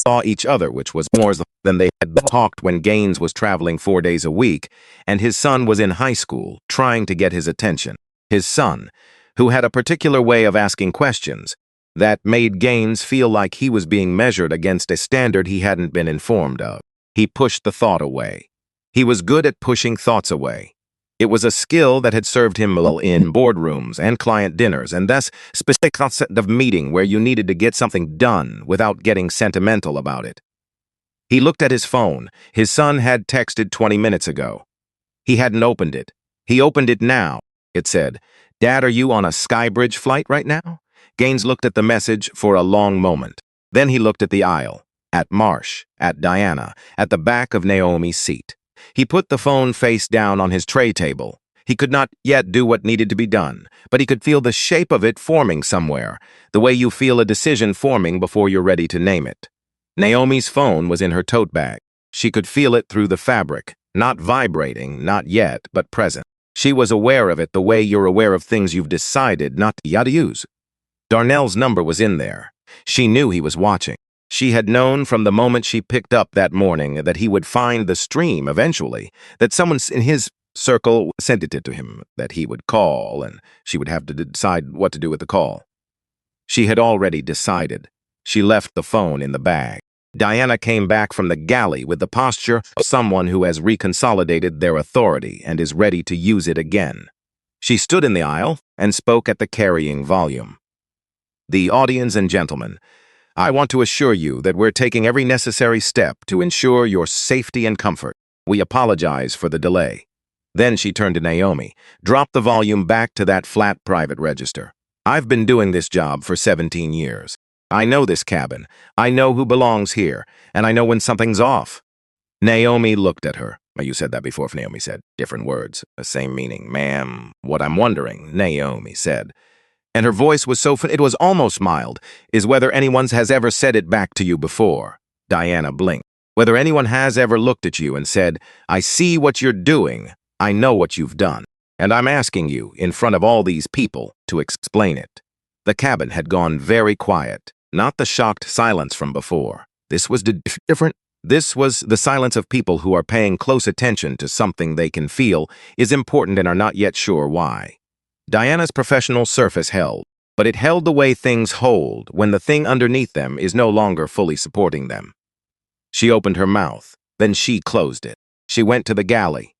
saw each other, which was more than they had talked when Gaines was traveling 4 days a week, and his son was in high school, trying to get his attention. His son, who had a particular way of asking questions that made Gaines feel like he was being measured against a standard he hadn't been informed of. He pushed the thought away. He was good at pushing thoughts away. It was a skill that had served him well in boardrooms and client dinners, and thus specific concept of meeting where you needed to get something done without getting sentimental about it. He looked at his phone. His son had texted 20 minutes ago. He hadn't opened it. He opened it now. It said, "Dad, are you on a Skybridge flight right now?" Gaines looked at the message for a long moment. Then he looked at the aisle, at Marsh, at Diana, at the back of Naomi's seat. He put the phone face down on his tray table. He could not yet do what needed to be done, but he could feel the shape of it forming somewhere, the way you feel a decision forming before you're ready to name it. Naomi's phone was in her tote bag. She could feel it through the fabric, not vibrating, not yet, but present. She was aware of it the way you're aware of things you've decided not to use. Darnell's number was in there. She knew he was watching. She had known from the moment she picked up that morning that he would find the stream eventually, that someone in his circle sent it to him, that he would call, and she would have to decide what to do with the call. She had already decided. She left the phone in the bag. Diana came back from the galley with the posture of someone who has reconsolidated their authority and is ready to use it again. She stood in the aisle and spoke at the carrying volume. "The audience and gentlemen, I want to assure you that we're taking every necessary step to ensure your safety and comfort. We apologize for the delay." Then she turned to Naomi, dropped the volume back to that flat private register. "I've been doing this job for 17 years. I know this cabin. I know who belongs here, and I know when something's off." Naomi looked at her. "You said that before," Naomi said. "Different words, the same meaning." "Ma'am, what I'm wondering," Naomi said, and her voice was it was almost mild, "is whether anyone has ever said it back to you before." Diana blinked. "Whether anyone has ever looked at you and said, 'I see what you're doing, I know what you've done, and I'm asking you, in front of all these people, to explain it.'" The cabin had gone very quiet, not the shocked silence from before. This was different. This was the silence of people who are paying close attention to something they can feel is important and are not yet sure why. Diana's professional surface held, but it held the way things hold when the thing underneath them is no longer fully supporting them. She opened her mouth, then she closed it. She went to the galley.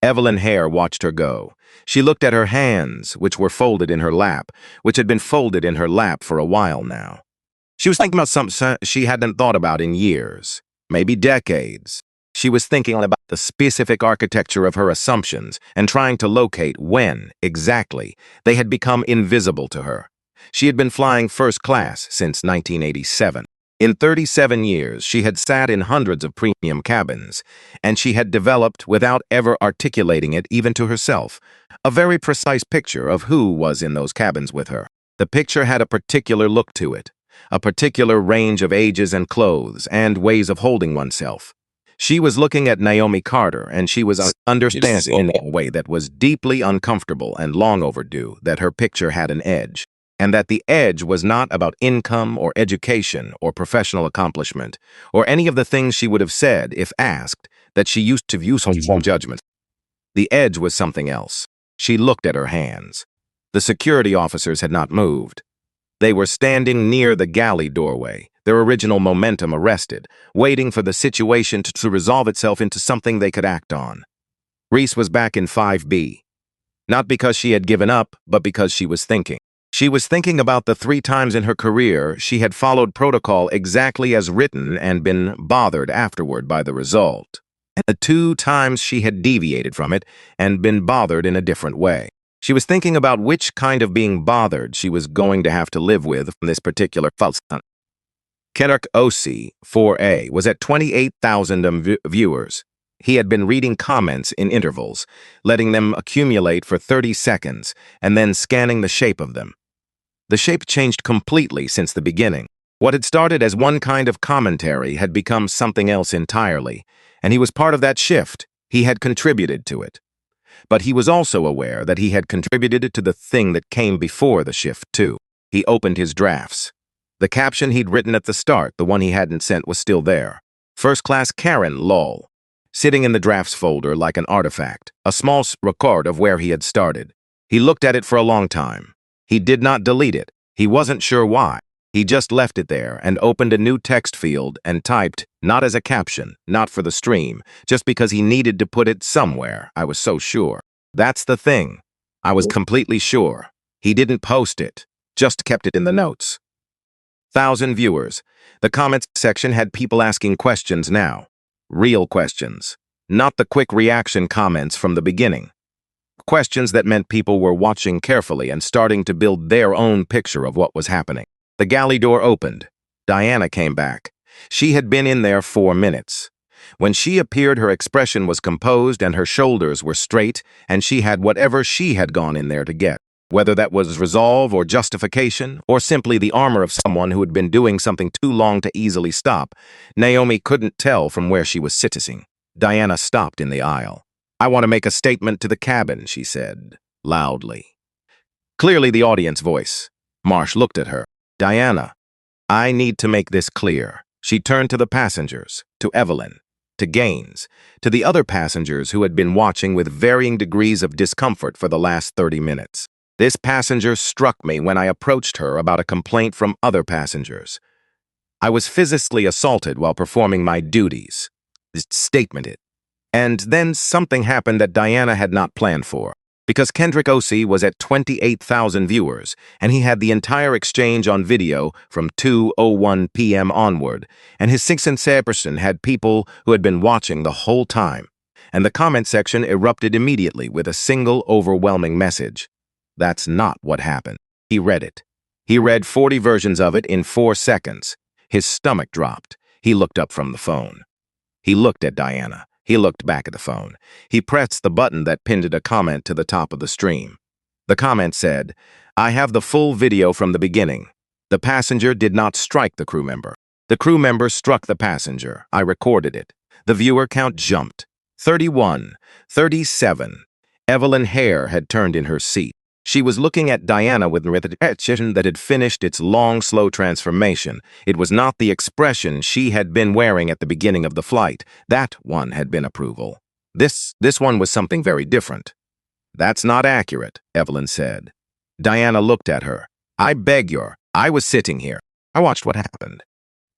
Evelyn Hare watched her go. She looked at her hands, which were folded in her lap, which had been folded in her lap for a while now. She was thinking about something she hadn't thought about in years, maybe decades. She was thinking about the specific architecture of her assumptions and trying to locate when, exactly, they had become invisible to her. She had been flying first class since 1987. In 37 years, she had sat in hundreds of premium cabins, and she had developed, without ever articulating it even to herself, a very precise picture of who was in those cabins with her. The picture had a particular look to it, a particular range of ages and clothes and ways of holding oneself. She was looking at Naomi Carter, and she was understanding in a way that was deeply uncomfortable and long overdue that her picture had an edge, and that the edge was not about income or education or professional accomplishment or any of the things she would have said if asked that she used to view social judgment. The edge was something else. She looked at her hands. The security officers had not moved. They were standing near the galley doorway, their original momentum arrested, waiting for the situation to resolve itself into something they could act on. Reese was back in 5B. Not because she had given up, but because she was thinking. She was thinking about the 3 times in her career she had followed protocol exactly as written and been bothered afterward by the result, and the 2 times she had deviated from it and been bothered in a different way. She was thinking about which kind of being bothered she was going to have to live with from this particular false. Kendrick OC 4A was at 28,000 viewers. He had been reading comments in intervals, letting them accumulate for 30 seconds, and then scanning the shape of them. The shape changed completely since the beginning. What had started as one kind of commentary had become something else entirely, and he was part of that shift. He had contributed to it. But he was also aware that he had contributed to the thing that came before the shift, too. He opened his drafts. The caption he'd written at the start, the one he hadn't sent, was still there. First class Karen, lol. Sitting in the drafts folder like an artifact, a small record of where he had started. He looked at it for a long time. He did not delete it. He wasn't sure why. He just left it there and opened a new text field and typed, not as a caption, not for the stream, just because he needed to put it somewhere. I was so sure. That's the thing. I was completely sure. He didn't post it, just kept it in the notes. 1,000 viewers. The comments section had people asking questions now. Real questions. Not the quick reaction comments from the beginning. Questions that meant people were watching carefully and starting to build their own picture of what was happening. The galley door opened. Diana came back. She had been in there 4 minutes. When she appeared, her expression was composed and her shoulders were straight, and she had whatever she had gone in there to get. Whether that was resolve or justification, or simply the armor of someone who had been doing something too long to easily stop, Naomi couldn't tell from where she was sitting. Diana stopped in the aisle. "I want to make a statement to the cabin," she said, loudly. Clearly the audience voice. Marsh looked at her. "Diana, I need to make this clear." She turned to the passengers, to Evelyn, to Gaines, to the other passengers who had been watching with varying degrees of discomfort for the last 30 minutes. This passenger struck me when I approached her about a complaint from other passengers. I was physically assaulted while performing my duties. This statement it. And then something happened that Diana had not planned for. Because Kendrick OC was at 28,000 viewers, and he had the entire exchange on video from 2:01 p.m. onward, and his 6% had people who had been watching the whole time, and the comment section erupted immediately with a single overwhelming message. That's not what happened. He read it. He read 40 versions of it in 4 seconds. His stomach dropped. He looked up from the phone. He looked at Diana. He looked back at the phone. He pressed the button that pinned a comment to the top of the stream. The comment said, "I have the full video from the beginning. The passenger did not strike the crew member. The crew member struck the passenger. I recorded it." The viewer count jumped. 31, 37. Evelyn Hare had turned in her seat. She was looking at Diana with an expression that had finished its long, slow transformation. It was not the expression she had been wearing at the beginning of the flight. That one had been approval. This one was something very different. "That's not accurate," Evelyn said. Diana looked at her. "I beg your, I was sitting here. I watched what happened."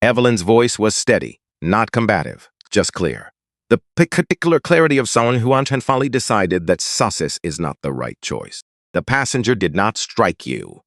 Evelyn's voice was steady, not combative, just clear. The particular clarity of someone who unconfidently decided that sauces is not the right choice. "The passenger did not strike you."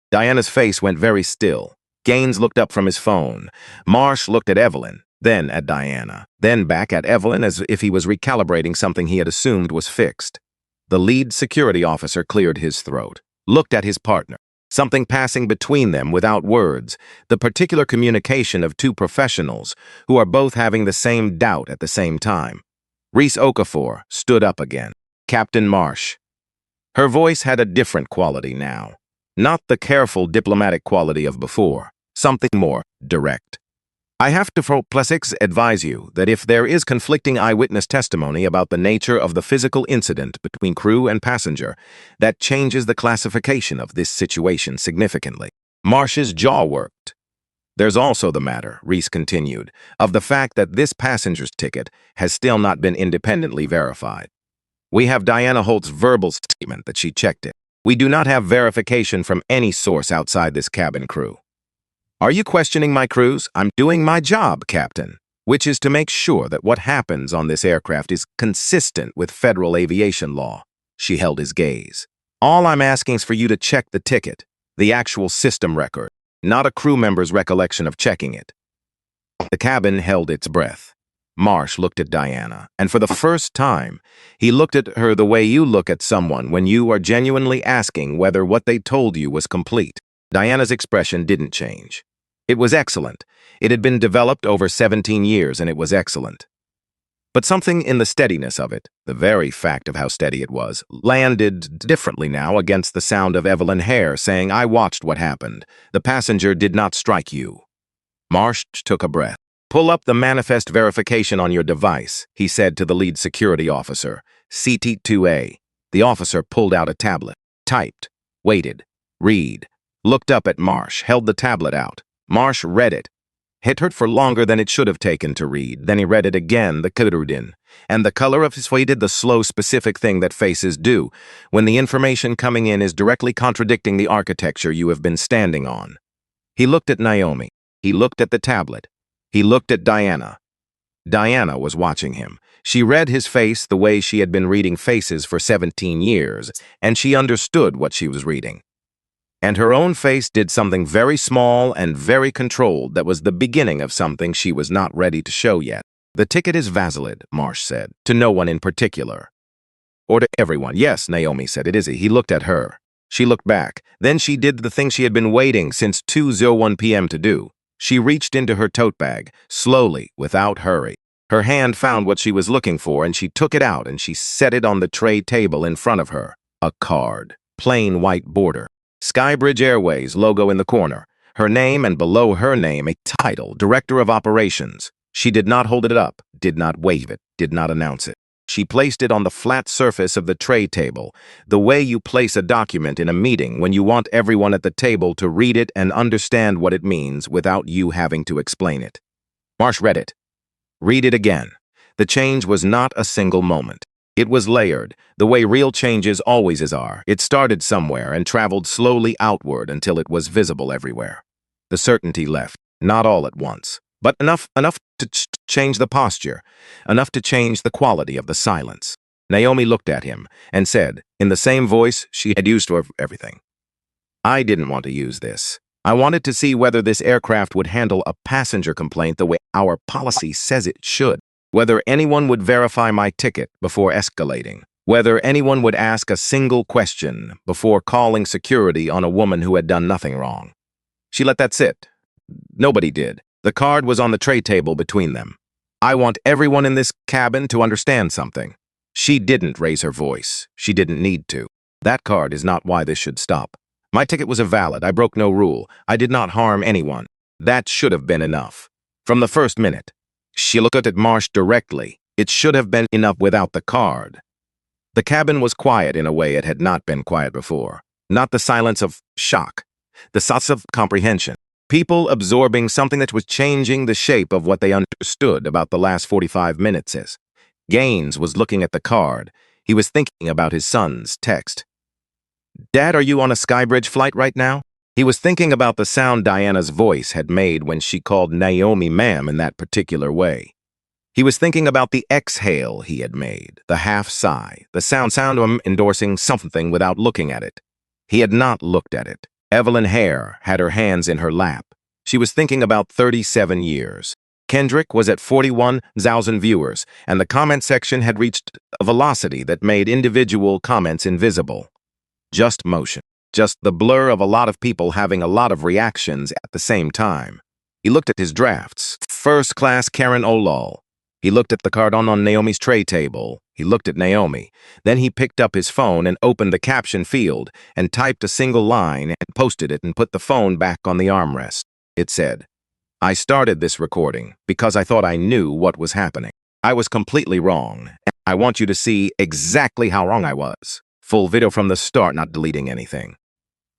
Diana's face went very still. Gaines looked up from his phone. Marsh looked at Evelyn, then at Diana, then back at Evelyn as if he was recalibrating something he had assumed was fixed. The lead security officer cleared his throat, looked at his partner, something passing between them without words, the particular communication of 2 professionals who are both having the same doubt at the same time. Reese Okafor stood up again. "Captain Marsh." Her voice had a different quality now. Not the careful diplomatic quality of before, something more direct. I have to Plesix advise you that if there is conflicting eyewitness testimony about the nature of the physical incident between crew and passenger, that changes the classification of this situation significantly. Marsh's jaw worked. There's also the matter, Reese continued, of the fact that this passenger's ticket has still not been independently verified. We have Diana Holt's verbal statement that she checked it. We do not have verification from any source outside this cabin crew. Are you questioning my crews? I'm doing my job, Captain, which is to make sure that what happens on this aircraft is consistent with federal aviation law. She held his gaze. All I'm asking is for you to check the ticket, the actual system record, not a crew member's recollection of checking it. The cabin held its breath. Marsh looked at Diana, and for the first time, he looked at her the way you look at someone when you are genuinely asking whether what they told you was complete. Diana's expression didn't change. It was excellent. It had been developed over 17 years, and it was excellent. But something in the steadiness of it, the very fact of how steady it was, landed differently now against the sound of Evelyn Hare saying, I watched what happened. The passenger did not strike you. Marsh took a breath. Pull up the manifest verification on your device, he said to the lead security officer, CT2A. The officer pulled out a tablet, typed, waited, read, looked up at Marsh, held the tablet out. Marsh read it. It hurt for longer than it should have taken to read. Then he read it again, the Kudurudin, and the color of his face did the slow, specific thing that faces do when the information coming in is directly contradicting the architecture you have been standing on. He looked at Naomi. He looked at the tablet. He looked at Diana. Diana was watching him. She read his face the way she had been reading faces for 17 years, and she understood what she was reading. And her own face did something very small and very controlled that was the beginning of something she was not ready to show yet. The ticket is valid, Marsh said, to no one in particular. Or to everyone. Yes, Naomi said, it is. He looked at her. She looked back. Then she did the thing she had been waiting since 2:01 p.m. to do. She reached into her tote bag, slowly, without hurry. Her hand found what she was looking for, and she took it out and she set it on the tray table in front of her. A card. Plain white border. Skybridge Airways logo in the corner. Her name, and below her name, a title, Director of Operations. She did not hold it up, did not wave it, did not announce it. She placed it on the flat surface of the tray table, the way you place a document in a meeting when you want everyone at the table to read it and understand what it means without you having to explain it. Marsh read it. Read it again. The change was not a single moment. It was layered, the way real changes always are. It started somewhere and traveled slowly outward until it was visible everywhere. The certainty left, not all at once, but enough to change the posture, enough to change the quality of the silence. Naomi looked at him and said, in the same voice she had used for everything, I didn't want to use this. I wanted to see whether this aircraft would handle a passenger complaint the way our policy says it should, whether anyone would verify my ticket before escalating, whether anyone would ask a single question before calling security on a woman who had done nothing wrong. She let that sit. Nobody did. The card was on the tray table between them. I want everyone in this cabin to understand something. She didn't raise her voice. She didn't need to. That card is not why this should stop. My ticket was valid. I broke no rule. I did not harm anyone. That should have been enough. From the first minute. She looked at Marsh directly. It should have been enough without the card. The cabin was quiet in a way it had not been quiet before. Not the silence of shock. The silence of comprehension. People absorbing something that was changing the shape of what they understood about the last 45 minutes. Gaines was looking at the card. He was thinking about his son's text. Dad, are you on a Skybridge flight right now? He was thinking about the sound Diana's voice had made when she called Naomi ma'am in that particular way. He was thinking about the exhale he had made, the half sigh, the sound of him endorsing something without looking at it. He had not looked at it. Evelyn Hare had her hands in her lap. She was thinking about 37 years. Kendrick was at 41,000 viewers, and the comment section had reached a velocity that made individual comments invisible. Just motion. Just the blur of a lot of people having a lot of reactions at the same time. He looked at his drafts. First class Karen Olol. He looked at the card on Naomi's tray table. He looked at Naomi. Then he picked up his phone and opened the caption field and typed a single line and posted it and put the phone back on the armrest. It said, "I started this recording because I thought I knew what was happening. I was completely wrong. I want you to see exactly how wrong I was. Full video from the start, not deleting anything."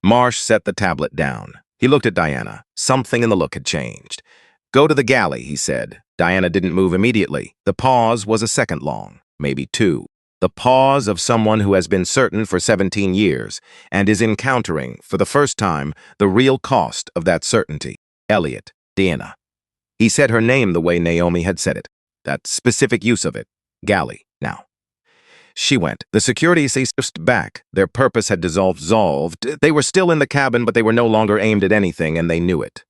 Marsh set the tablet down. He looked at Diana. Something in the look had changed. "Go to the galley," he said. Diana didn't move immediately. The pause was a second long, maybe two. The pause of someone who has been certain for 17 years and is encountering, for the first time, the real cost of that certainty. Elliot, Diana. He said her name the way Naomi had said it. That specific use of it. Galley, now. She went. The security ceased back. Their purpose had dissolved. They were still in the cabin, but they were no longer aimed at anything, and they knew it.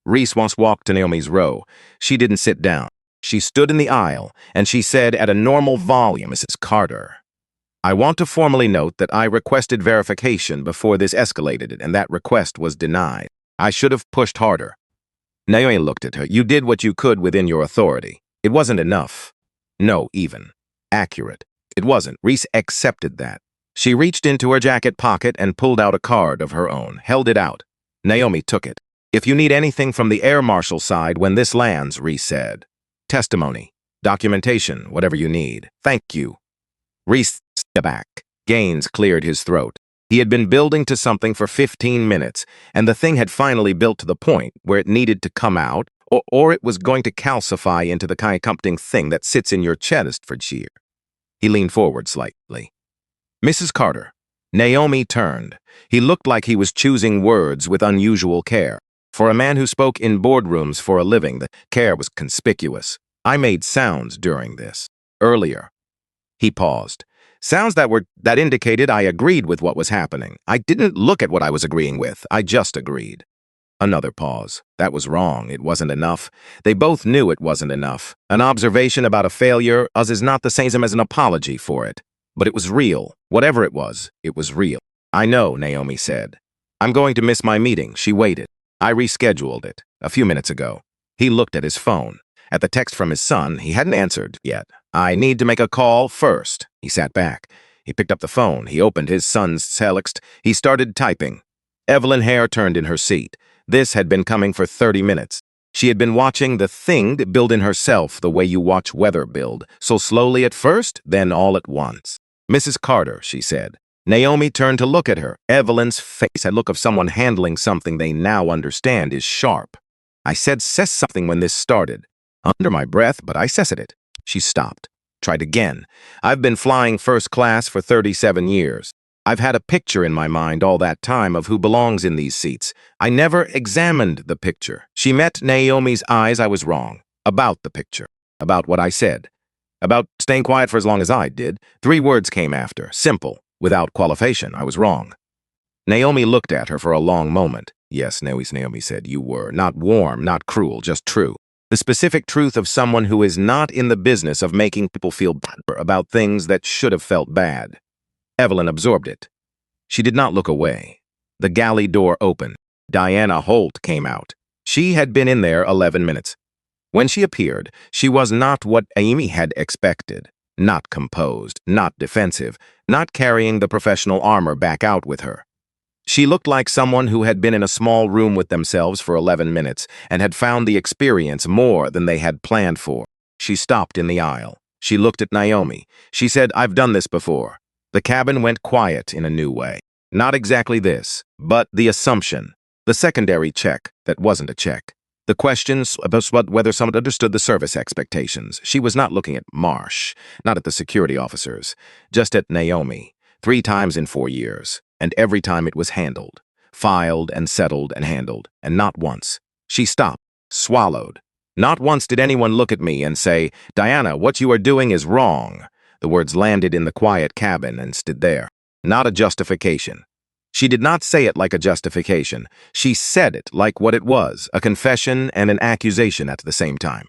Reese once walked to Naomi's row. She didn't sit down. She stood in the aisle, and she said at a normal volume, "Mrs. Carter, I want to formally note that I requested verification before this escalated, and that request was denied. I should have pushed harder." Naomi looked at her. "You did what you could within your authority. It wasn't enough. No, even. Accurate. It wasn't." Reese accepted that. She reached into her jacket pocket and pulled out a card of her own, held it out. Naomi took it. "If you need anything from the air marshal side when this lands," Reese said. "Testimony, documentation, whatever you need. Thank you." Reese stepped back. Gaines cleared his throat. He had been building to something for 15 minutes, and the thing had finally built to the point where it needed to come out, or it was going to calcify into the kind of comforting thing that sits in your chest for cheer. He leaned forward slightly. "Mrs. Carter." Naomi turned. He looked like he was choosing words with unusual care. For a man who spoke in boardrooms for a living, the care was conspicuous. "I made sounds during this. Earlier." He paused. "Sounds that indicated I agreed with what was happening. I didn't look at what I was agreeing with. I just agreed." Another pause. That was wrong. It wasn't enough. They both knew it wasn't enough. An observation about a failure is not the same as an apology for it. But it was real. Whatever it was real. "I know," Naomi said. "I'm going to miss my meeting." She waited. "I rescheduled it a few minutes ago." He looked at his phone. At the text from his son, he hadn't answered yet. "I need to make a call first." He sat back. He picked up the phone. He opened his son's telext. He started typing. Evelyn Hare turned in her seat. This had been coming for 30 minutes. She had been watching the thing build in herself the way you watch weather build, so slowly at first, then all at once. "Mrs. Carter," she said. Naomi turned to look at her. Evelyn's face had the look of someone handling something they now understand is sharp. "I says something when this started. Under my breath, but I said it." She stopped. Tried again. "I've been flying first class for 37 years. I've had a picture in my mind all that time of who belongs in these seats. I never examined the picture." She met Naomi's eyes. "I was wrong. About the picture. About what I said. About staying quiet for as long as I did." 3 words came after. Simple. Without qualification. "I was wrong." Naomi looked at her for a long moment. "Yes," Naomi said, "you were. Not warm, not cruel, just true. The specific truth of someone who is not in the business of making people feel bad about things that should have felt bad." Evelyn absorbed it. She did not look away. The galley door opened. Diana Holt came out. She had been in there 11 minutes. When she appeared, she was not what Amy had expected. Not composed, not defensive, not carrying the professional armor back out with her. She looked like someone who had been in a small room with themselves for 11 minutes and had found the experience more than they had planned for. She stopped in the aisle. She looked at Naomi. She said, "I've done this before." The cabin went quiet in a new way. Not exactly this, but the assumption. The secondary check that wasn't a check. The questions about whether someone understood the service expectations. She was not looking at Marsh, not at the security officers, just at Naomi. 3 times in 4 years, and every time it was handled. Filed and settled and handled, and not once. She stopped, swallowed. Not once did anyone look at me and say, "Diana, what you are doing is wrong." The words landed in the quiet cabin and stood there. Not a justification. She did not say it like a justification. She said it like what it was, a confession and an accusation at the same time.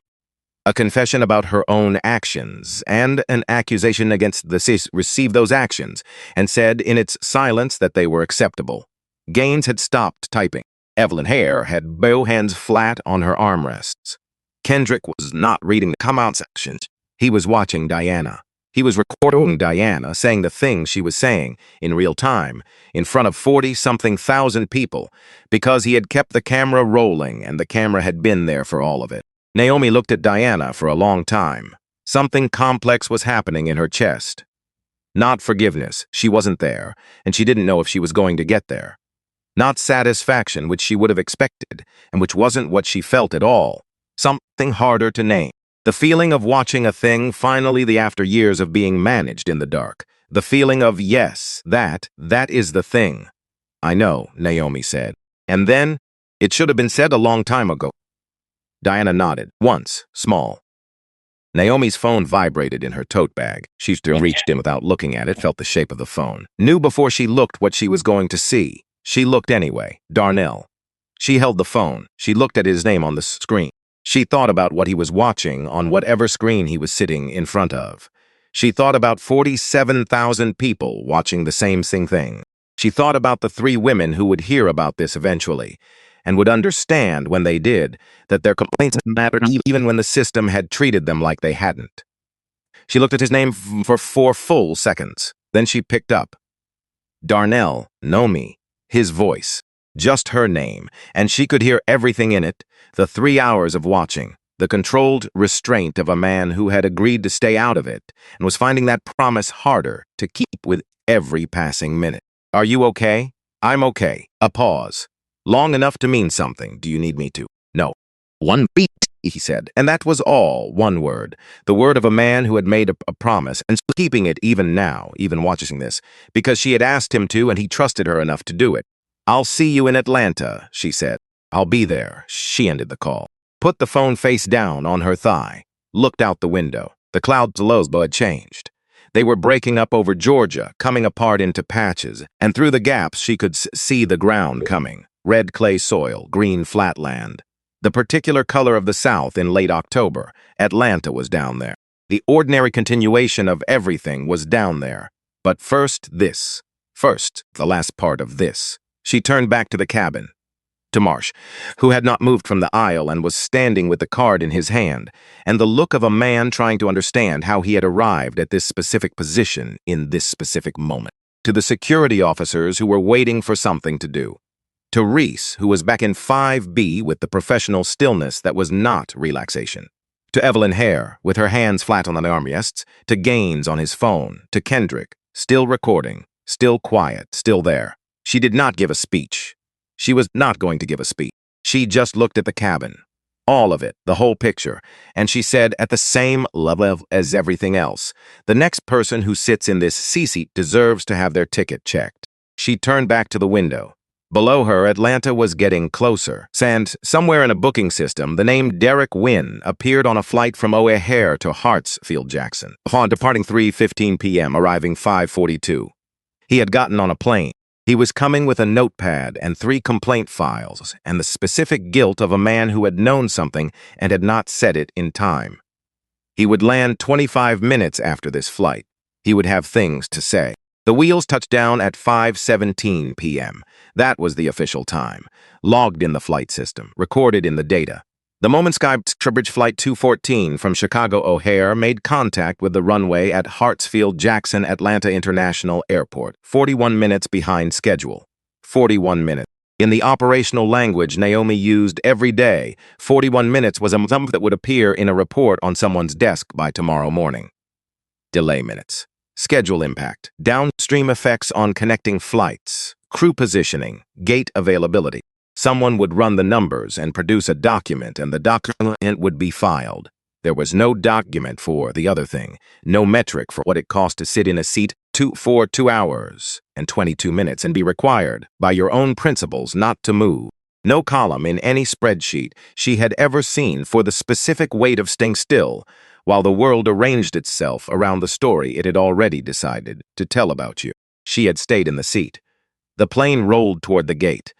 A confession about her own actions, and an accusation against the received those actions, and said in its silence that they were acceptable. Gaines had stopped typing. Evelyn Hare had both hands flat on her armrests. Kendrick was not reading the come-out sections. He was watching Diana. He was recording Diana saying the things she was saying in real time in front of 40-something thousand people because he had kept the camera rolling and the camera had been there for all of it. Naomi looked at Diana for a long time. Something complex was happening in her chest. Not forgiveness, she wasn't there, and she didn't know if she was going to get there. Not satisfaction, which she would have expected, and which wasn't what she felt at all. Something harder to name. The feeling of watching a thing finally after years of being managed in the dark. The feeling of, yes, that is the thing. I know, Naomi said. And then, it should have been said a long time ago. Diana nodded, once, small. Naomi's phone vibrated in her tote bag. She still reached in without looking at it, felt the shape of the phone. Knew before she looked what she was going to see. She looked anyway. Darnell. She held the phone. She looked at his name on the screen. She thought about what he was watching on whatever screen he was sitting in front of. She thought about 47,000 people watching the same thing. She thought about the 3 women who would hear about this eventually, and would understand when they did that their complaints mattered even when the system had treated them like they hadn't. She looked at his name for 4 full seconds. Then she picked up. Darnell, Naomi, his voice, just her name, and she could hear everything in it, the 3 hours of watching, the controlled restraint of a man who had agreed to stay out of it and was finding that promise harder to keep with every passing minute. Are you okay? I'm okay. A pause. Long enough to mean something. Do you need me to? No. 1 beat, he said. And that was all, 1 word. The word of a man who had made a promise and keeping it even now, even watching this, because she had asked him to and he trusted her enough to do it. I'll see you in Atlanta, she said. I'll be there. She ended the call. Put the phone face down on her thigh. Looked out the window. The clouds below had changed. They were breaking up over Georgia, coming apart into patches, and through the gaps she could see the ground coming. Red clay soil, green flatland. The particular color of the South in late October. Atlanta was down there. The ordinary continuation of everything was down there. But first, this. First, the last part of this. She turned back to the cabin. To Marsh, who had not moved from the aisle and was standing with the card in his hand, and the look of a man trying to understand how he had arrived at this specific position in this specific moment. To the security officers who were waiting for something to do. To Reese, who was back in 5B with the professional stillness that was not relaxation. To Evelyn Hare, with her hands flat on the armrests. To Gaines on his phone. To Kendrick, still recording, still quiet, still there. She did not give a speech. She was not going to give a speech. She just looked at the cabin. All of it, the whole picture. And she said, at the same level as everything else, the next person who sits in this C-seat deserves to have their ticket checked. She turned back to the window. Below her, Atlanta was getting closer. And somewhere in a booking system, the name Derek Wynn appeared on a flight from O'Hare to Hartsfield-Jackson. Upon departing 3:15 p.m., arriving 5:42. He had gotten on a plane. He was coming with a notepad and 3 complaint files and the specific guilt of a man who had known something and had not said it in time. He would land 25 minutes after this flight. He would have things to say. The wheels touched down at 5:17 p.m. That was the official time, logged in the flight system, recorded in the data. The moment Skybridge Flight 214 from Chicago O'Hare made contact with the runway at Hartsfield-Jackson Atlanta International Airport, 41 minutes behind schedule. 41 minutes. In the operational language Naomi used every day, 41 minutes was a number that would appear in a report on someone's desk by tomorrow morning. Delay minutes. Schedule impact. Downstream effects on connecting flights. Crew positioning. Gate availability. Someone would run the numbers and produce a document, and the document would be filed. There was no document for the other thing, no metric for what it cost to sit in a seat for 2 hours and 22 minutes and be required, by your own principles, not to move. No column in any spreadsheet she had ever seen for the specific weight of staying still, while the world arranged itself around the story it had already decided to tell about you. She had stayed in the seat. The plane rolled toward the gate.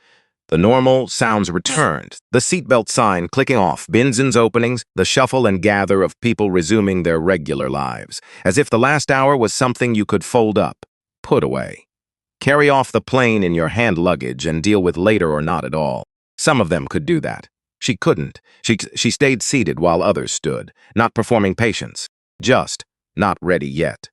The normal sounds returned, the seatbelt sign clicking off, bins openings, the shuffle and gather of people resuming their regular lives, as if the last hour was something you could fold up, put away. Carry off the plane in your hand luggage and deal with later or not at all. Some of them could do that. She couldn't. She stayed seated while others stood, not performing patience, just not ready yet.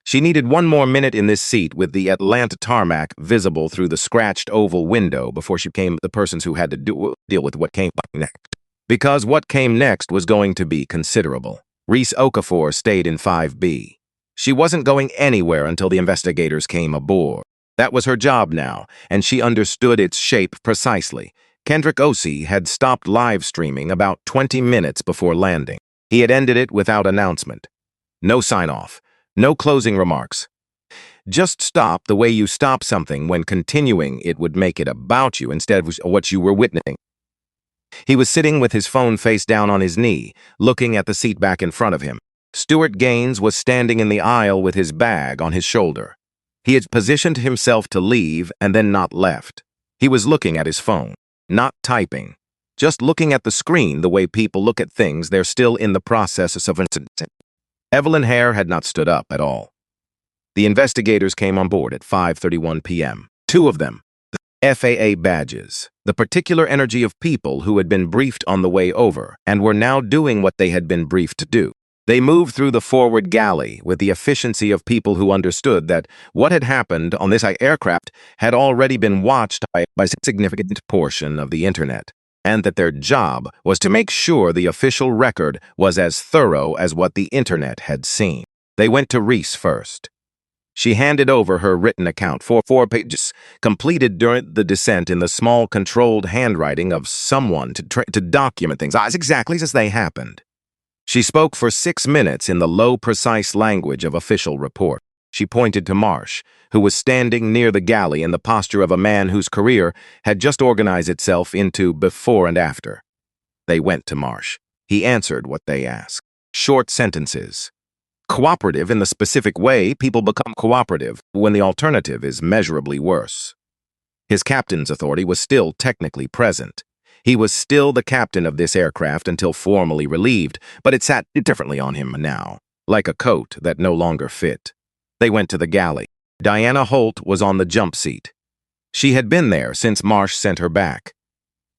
She needed one more minute in this seat with the Atlanta tarmac visible through the scratched oval window before she became the person who had to deal with what came next. Because what came next was going to be considerable. Reese Okafor stayed in 5B. She wasn't going anywhere until the investigators came aboard. That was her job now, and she understood its shape precisely. Kendrick Osee had stopped live streaming about 20 minutes before landing. He had ended it without announcement. No sign-off. No closing remarks. Just stop the way you stop something when continuing it would make it about you instead of what you were witnessing. He was sitting with his phone face down on his knee, looking at the seat back in front of him. Stuart Gaines was standing in the aisle with his bag on his shoulder. He had positioned himself to leave and then not left. He was looking at his phone, not typing, just looking at the screen the way people look at things they're still in the process of incident. Evelyn Hare had not stood up at all. The investigators came on board at 5:31 p.m. Two of them, the FAA badges, the particular energy of people who had been briefed on the way over and were now doing what they had been briefed to do. They moved through the forward galley with the efficiency of people who understood that what had happened on this aircraft had already been watched by a significant portion of the internet, and that their job was to make sure the official record was as thorough as what the internet had seen. They went to Reese first. She handed over her written account, 4 pages, completed during the descent in the small, controlled handwriting of someone to document things exactly as they happened. She spoke for 6 minutes in the low, precise language of official report. She pointed to Marsh, who was standing near the galley in the posture of a man whose career had just organized itself into before and after. They went to Marsh. He answered what they asked. Short sentences. Cooperative in the specific way people become cooperative when the alternative is measurably worse. His captain's authority was still technically present. He was still the captain of this aircraft until formally relieved, but it sat differently on him now, like a coat that no longer fit. They went to the galley. Diana Holt was on the jump seat. She had been there since Marsh sent her back.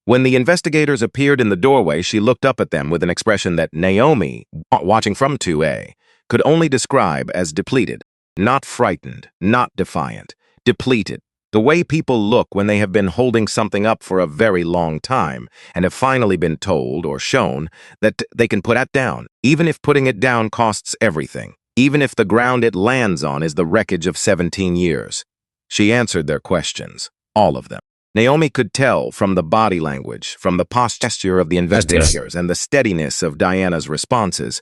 When the investigators appeared in the doorway, she looked up at them with an expression that Naomi, watching from 2A, could only describe as depleted, not frightened, not defiant, depleted. The way people look when they have been holding something up for a very long time and have finally been told or shown that they can put it down, even if putting it down costs everything, even if the ground it lands on is the wreckage of 17 years. She answered their questions, all of them. Naomi could tell from the body language, from the posture of the investigators and the steadiness of Diana's responses,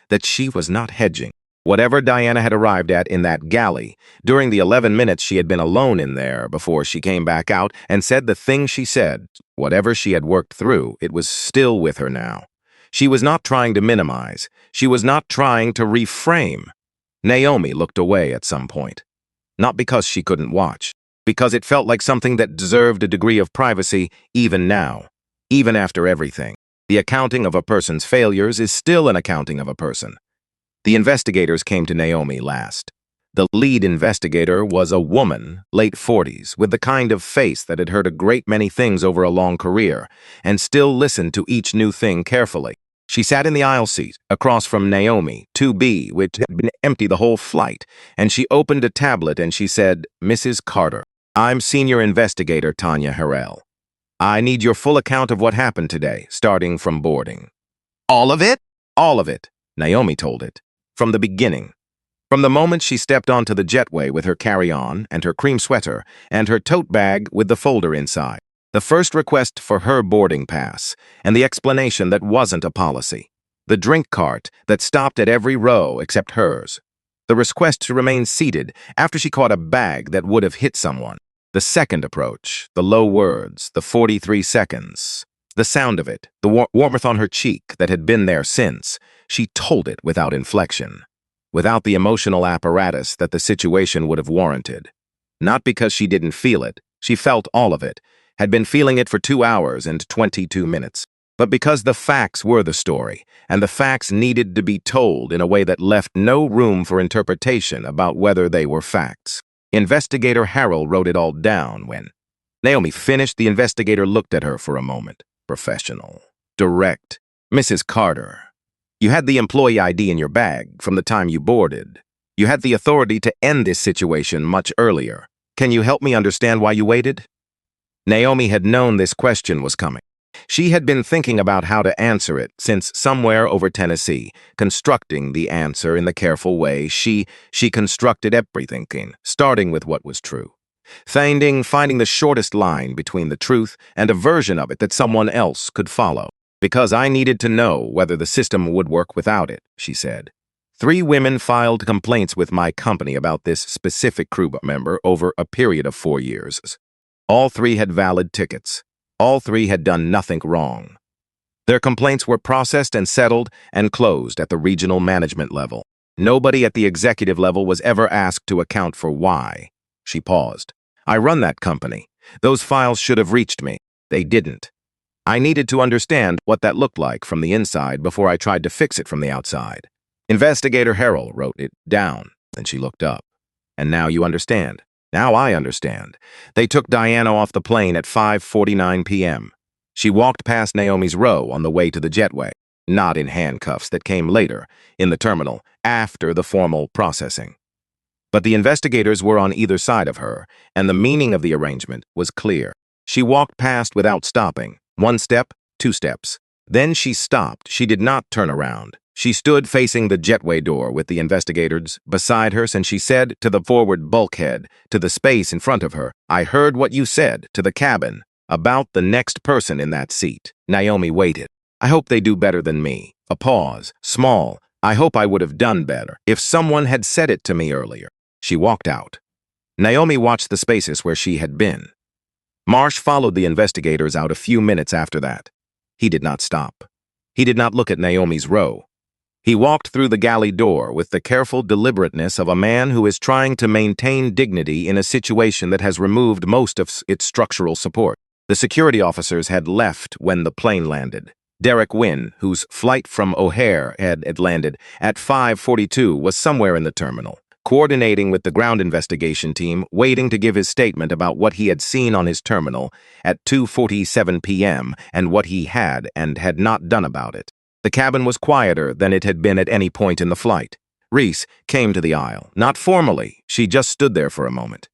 that she was not hedging. Whatever Diana had arrived at in that galley, during the 11 minutes she had been alone in there before she came back out and said the thing she said, whatever she had worked through, it was still with her now. She was not trying to minimize. She was not trying to reframe. Naomi looked away at some point. Not because she couldn't watch, because it felt like something that deserved a degree of privacy even now, even after everything. The accounting of a person's failures is still an accounting of a person. The investigators came to Naomi last. The lead investigator was a woman, late 40s, with the kind of face that had heard a great many things over a long career, and still listened to each new thing carefully. She sat in the aisle seat, across from Naomi, 2B, which had been empty the whole flight, and she opened a tablet and she said, "Mrs. Carter, I'm Senior Investigator Tanya Harrell. I need your full account of what happened today, starting from boarding." "All of it?" "All of it," Naomi told it. From the beginning. From the moment she stepped onto the jetway with her carry-on and her cream sweater and her tote bag with the folder inside. The first request for her boarding pass and the explanation that wasn't a policy. The drink cart that stopped at every row except hers. The request to remain seated after she caught a bag that would have hit someone. The second approach, the low words, the 43 seconds. The sound of it, the warmth on her cheek that had been there since. She told it without inflection, without the emotional apparatus that the situation would have warranted. Not because she didn't feel it, she felt all of it, had been feeling it for 2 hours and 22 minutes, but because the facts were the story, and the facts needed to be told in a way that left no room for interpretation about whether they were facts. Investigator Harrell wrote it all down when Naomi finished. The investigator looked at her for a moment. Professional. Direct. "Mrs. Carter, You had the employee ID in your bag from the time you boarded. You had the authority to end this situation much earlier. Can you help me understand why you waited? Naomi had known this question was coming. She had been thinking about how to answer it since somewhere over Tennessee, constructing the answer in the careful way she constructed everything, starting with what was true. Finding the shortest line between the truth and a version of it that someone else could follow. Because I needed to know whether the system would work without it, she said. 3 women filed complaints with my company about this specific crew member over a period of 4 years. All 3 had valid tickets. All 3 had done nothing wrong. Their complaints were processed and settled and closed at the regional management level. Nobody at the executive level was ever asked to account for why. She paused. I run that company. Those files should have reached me. They didn't. I needed to understand what that looked like from the inside before I tried to fix it from the outside. Investigator Harrell wrote it down, and she looked up. And now you understand. Now I understand. They took Diana off the plane at 5:49 p.m. She walked past Naomi's row on the way to the jetway, not in handcuffs that came later, in the terminal, after the formal processing. But the investigators were on either side of her, and the meaning of the arrangement was clear. She walked past without stopping. 1 step, 2 steps. Then she stopped. She did not turn around. She stood facing the jetway door with the investigators beside her, and she said to the forward bulkhead, to the space in front of her, I heard what you said to the cabin about the next person in that seat. Naomi waited. I hope they do better than me. A pause. Small. I hope I would have done better if someone had said it to me earlier. She walked out. Naomi watched the spaces where she had been. Marsh followed the investigators out a few minutes after that. He did not stop. He did not look at Naomi's row. He walked through the galley door with the careful deliberateness of a man who is trying to maintain dignity in a situation that has removed most of its structural support. The security officers had left when the plane landed. Derek Wynn, whose flight from O'Hare had landed at 5:42, was somewhere in the terminal, coordinating with the ground investigation team, waiting to give his statement about what he had seen on his terminal at 2:47 p.m. and what he had and had not done about it. The cabin was quieter than it had been at any point in the flight. Reese came to the aisle. Not formally. She just stood there for a moment.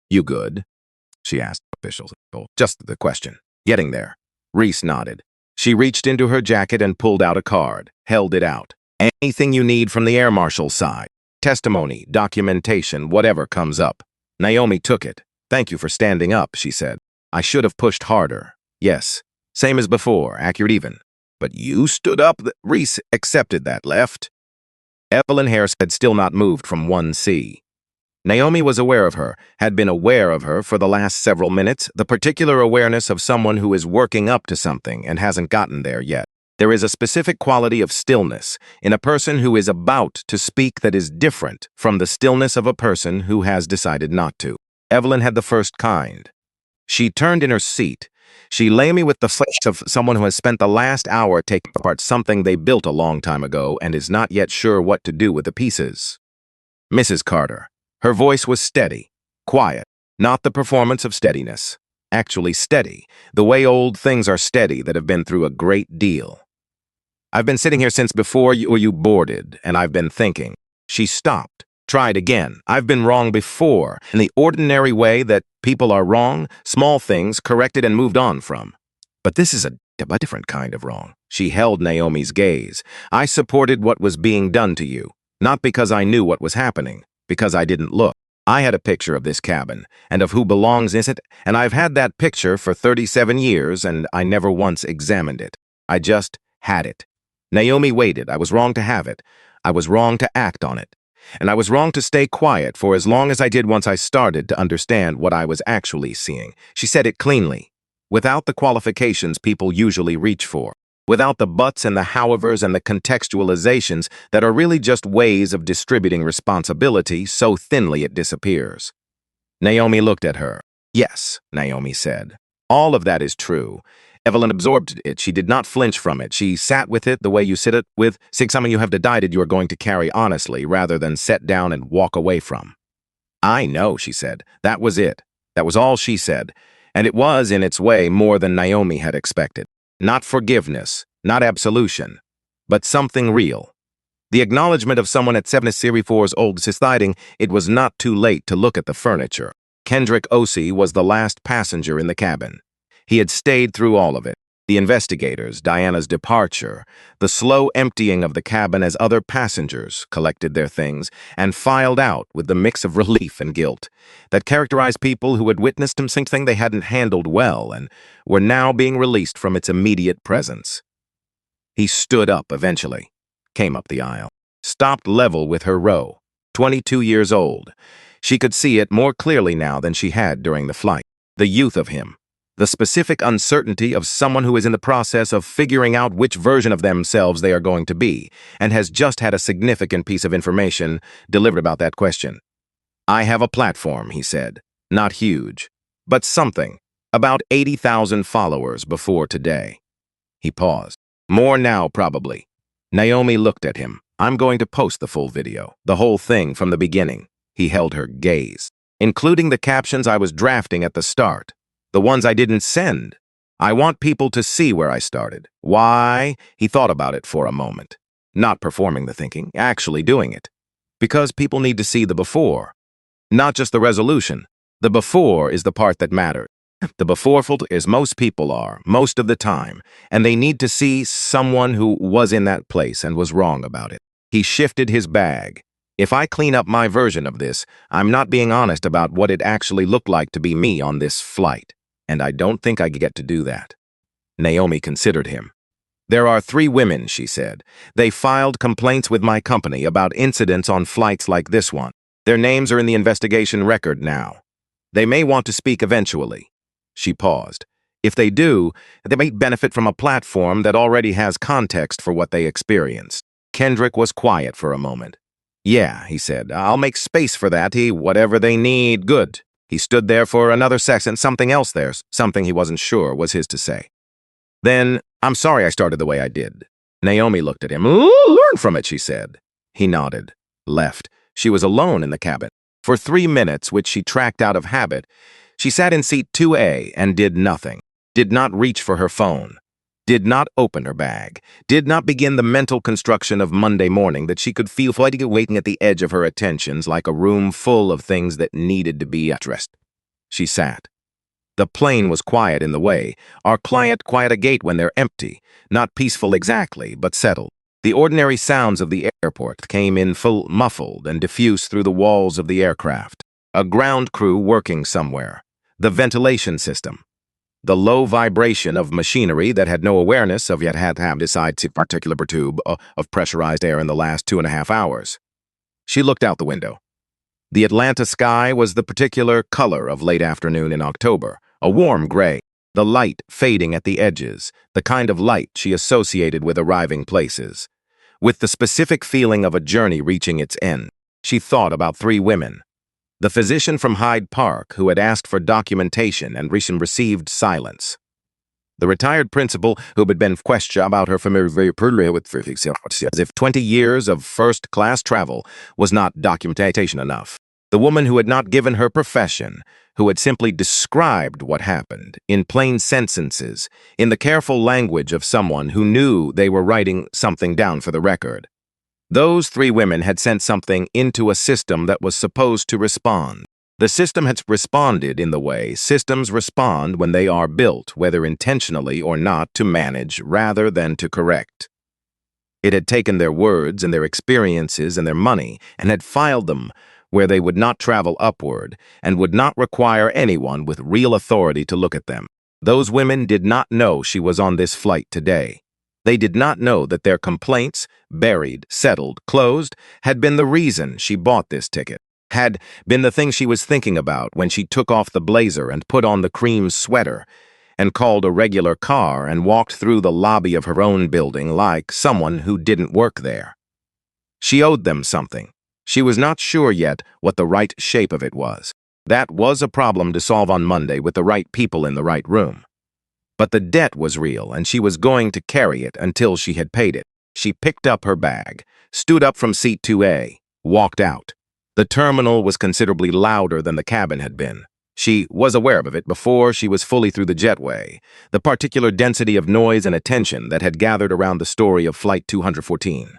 You good? She asked officials. Just the question. Getting there. Reese nodded. She reached into her jacket and pulled out a card, held it out. Anything you need from the air marshal's side. Testimony, documentation, whatever comes up. Naomi took it. Thank you for standing up, she said. I should have pushed harder. Yes. Same as before, accurate even. But you stood up. Reese accepted that left. Evelyn Harris had still not moved from 1C. Naomi was aware of her, had been aware of her for the last several minutes, the particular awareness of someone who is working up to something and hasn't gotten there yet. There is a specific quality of stillness in a person who is about to speak that is different from the stillness of a person who has decided not to. Evelyn had the first kind. She turned in her seat. She lay me with the face of someone who has spent the last hour taking apart something they built a long time ago and is not yet sure what to do with the pieces. Mrs. Carter. Her voice was steady, quiet, not the performance of steadiness. Actually steady, the way old things are steady that have been through a great deal. I've been sitting here since before you boarded, and I've been thinking. She stopped, tried again. I've been wrong before, in the ordinary way that people are wrong, small things corrected and moved on from. But this is a different kind of wrong. She held Naomi's gaze. I supported what was being done to you, not because I knew what was happening, because I didn't look. I had a picture of this cabin, and of who belongs in it, and I've had that picture for 37 years, and I never once examined it. I just had it. Naomi waited. I was wrong to have it. I was wrong to act on it. And I was wrong to stay quiet for as long as I did once I started to understand what I was actually seeing. She said it cleanly, without the qualifications people usually reach for, without the buts and the howevers and the contextualizations that are really just ways of distributing responsibility so thinly it disappears. Naomi looked at her. Yes, Naomi said. All of that is true. Evelyn absorbed it. She did not flinch from it. She sat with it the way you sit it with something you have decided you are going to carry honestly rather than set down and walk away from. I know, she said. That was it. That was all she said. And it was, in its way, more than Naomi had expected. Not forgiveness, not absolution, but something real. The acknowledgement of someone at 74 old deciding it was not too late to look at the furniture. Kendrick Osei was the last passenger in the cabin. He had stayed through all of it. The investigators, Diana's departure, the slow emptying of the cabin as other passengers collected their things and filed out with the mix of relief and guilt that characterized people who had witnessed something they hadn't handled well and were now being released from its immediate presence. He stood up eventually, came up the aisle, stopped level with her row, 22 years old. She could see it more clearly now than she had during the flight. The youth of him, the specific uncertainty of someone who is in the process of figuring out which version of themselves they are going to be, and has just had a significant piece of information delivered about that question. I have a platform, he said. Not huge, but something. About 80,000 followers before today. He paused. More now, probably. Naomi looked at him. I'm going to post the full video, the whole thing from the beginning. He held her gaze, including the captions I was drafting at the start, the ones I didn't send. I want people to see where I started. Why? He thought about it for a moment. Not performing the thinking, actually doing it. Because people need to see the before. Not just the resolution. The before is the part that matters. The beforeful is most people are, most of the time, and they need to see someone who was in that place and was wrong about it. He shifted his bag. If I clean up my version of this, I'm not being honest about what it actually looked like to be me on this flight, and I don't think I get to do that. Naomi considered him. There are 3 women, she said. They filed complaints with my company about incidents on flights like this one. Their names are in the investigation record now. They may want to speak eventually. She paused. If they do, they might benefit from a platform that already has context for what they experienced. Kendrick was quiet for a moment. Yeah, he said, I'll make space for that. Whatever they need, good. He stood there for another second, something else there, something he wasn't sure was his to say. Then, I'm sorry I started the way I did. Naomi looked at him. Learn from it, she said. He nodded, left. She was alone in the cabin. For 3 minutes, which she tracked out of habit, she sat in seat 2A and did nothing, did not reach for her phone, did not open her bag, did not begin the mental construction of Monday morning that she could feel waiting at the edge of her attentions like a room full of things that needed to be addressed. She sat. The plane was quiet in the way, our quiet a gate when they're empty, not peaceful exactly, but settled. The ordinary sounds of the airport came in full muffled and diffused through the walls of the aircraft. A ground crew working somewhere. The ventilation system. The low vibration of machinery that had no awareness of yet had inside a particular tube of pressurized air in the last 2.5 hours. She looked out the window. The Atlanta sky was the particular color of late afternoon in October, a warm gray, the light fading at the edges, the kind of light she associated with arriving places. With the specific feeling of a journey reaching its end, she thought about 3 women. The physician from Hyde Park who had asked for documentation and received silence. The retired principal who had been questioned about her familiarity with as if 20 years of first-class travel was not documentation enough. The woman who had not given her profession, who had simply described what happened in plain sentences, in the careful language of someone who knew they were writing something down for the record. Those 3 women had sent something into a system that was supposed to respond. The system had responded in the way systems respond when they are built, whether intentionally or not, to manage rather than to correct. It had taken their words and their experiences and their money and had filed them where they would not travel upward and would not require anyone with real authority to look at them. Those women did not know she was on this flight today. They did not know that their complaints, buried, settled, closed, had been the reason she bought this ticket, had been the thing she was thinking about when she took off the blazer and put on the cream sweater and called a regular car and walked through the lobby of her own building like someone who didn't work there. She owed them something. She was not sure yet what the right shape of it was. That was a problem to solve on Monday with the right people in the right room. But the debt was real, and she was going to carry it until she had paid it. She picked up her bag, stood up from seat 2A, walked out. The terminal was considerably louder than the cabin had been. She was aware of it before she was fully through the jetway, the particular density of noise and attention that had gathered around the story of Flight 214.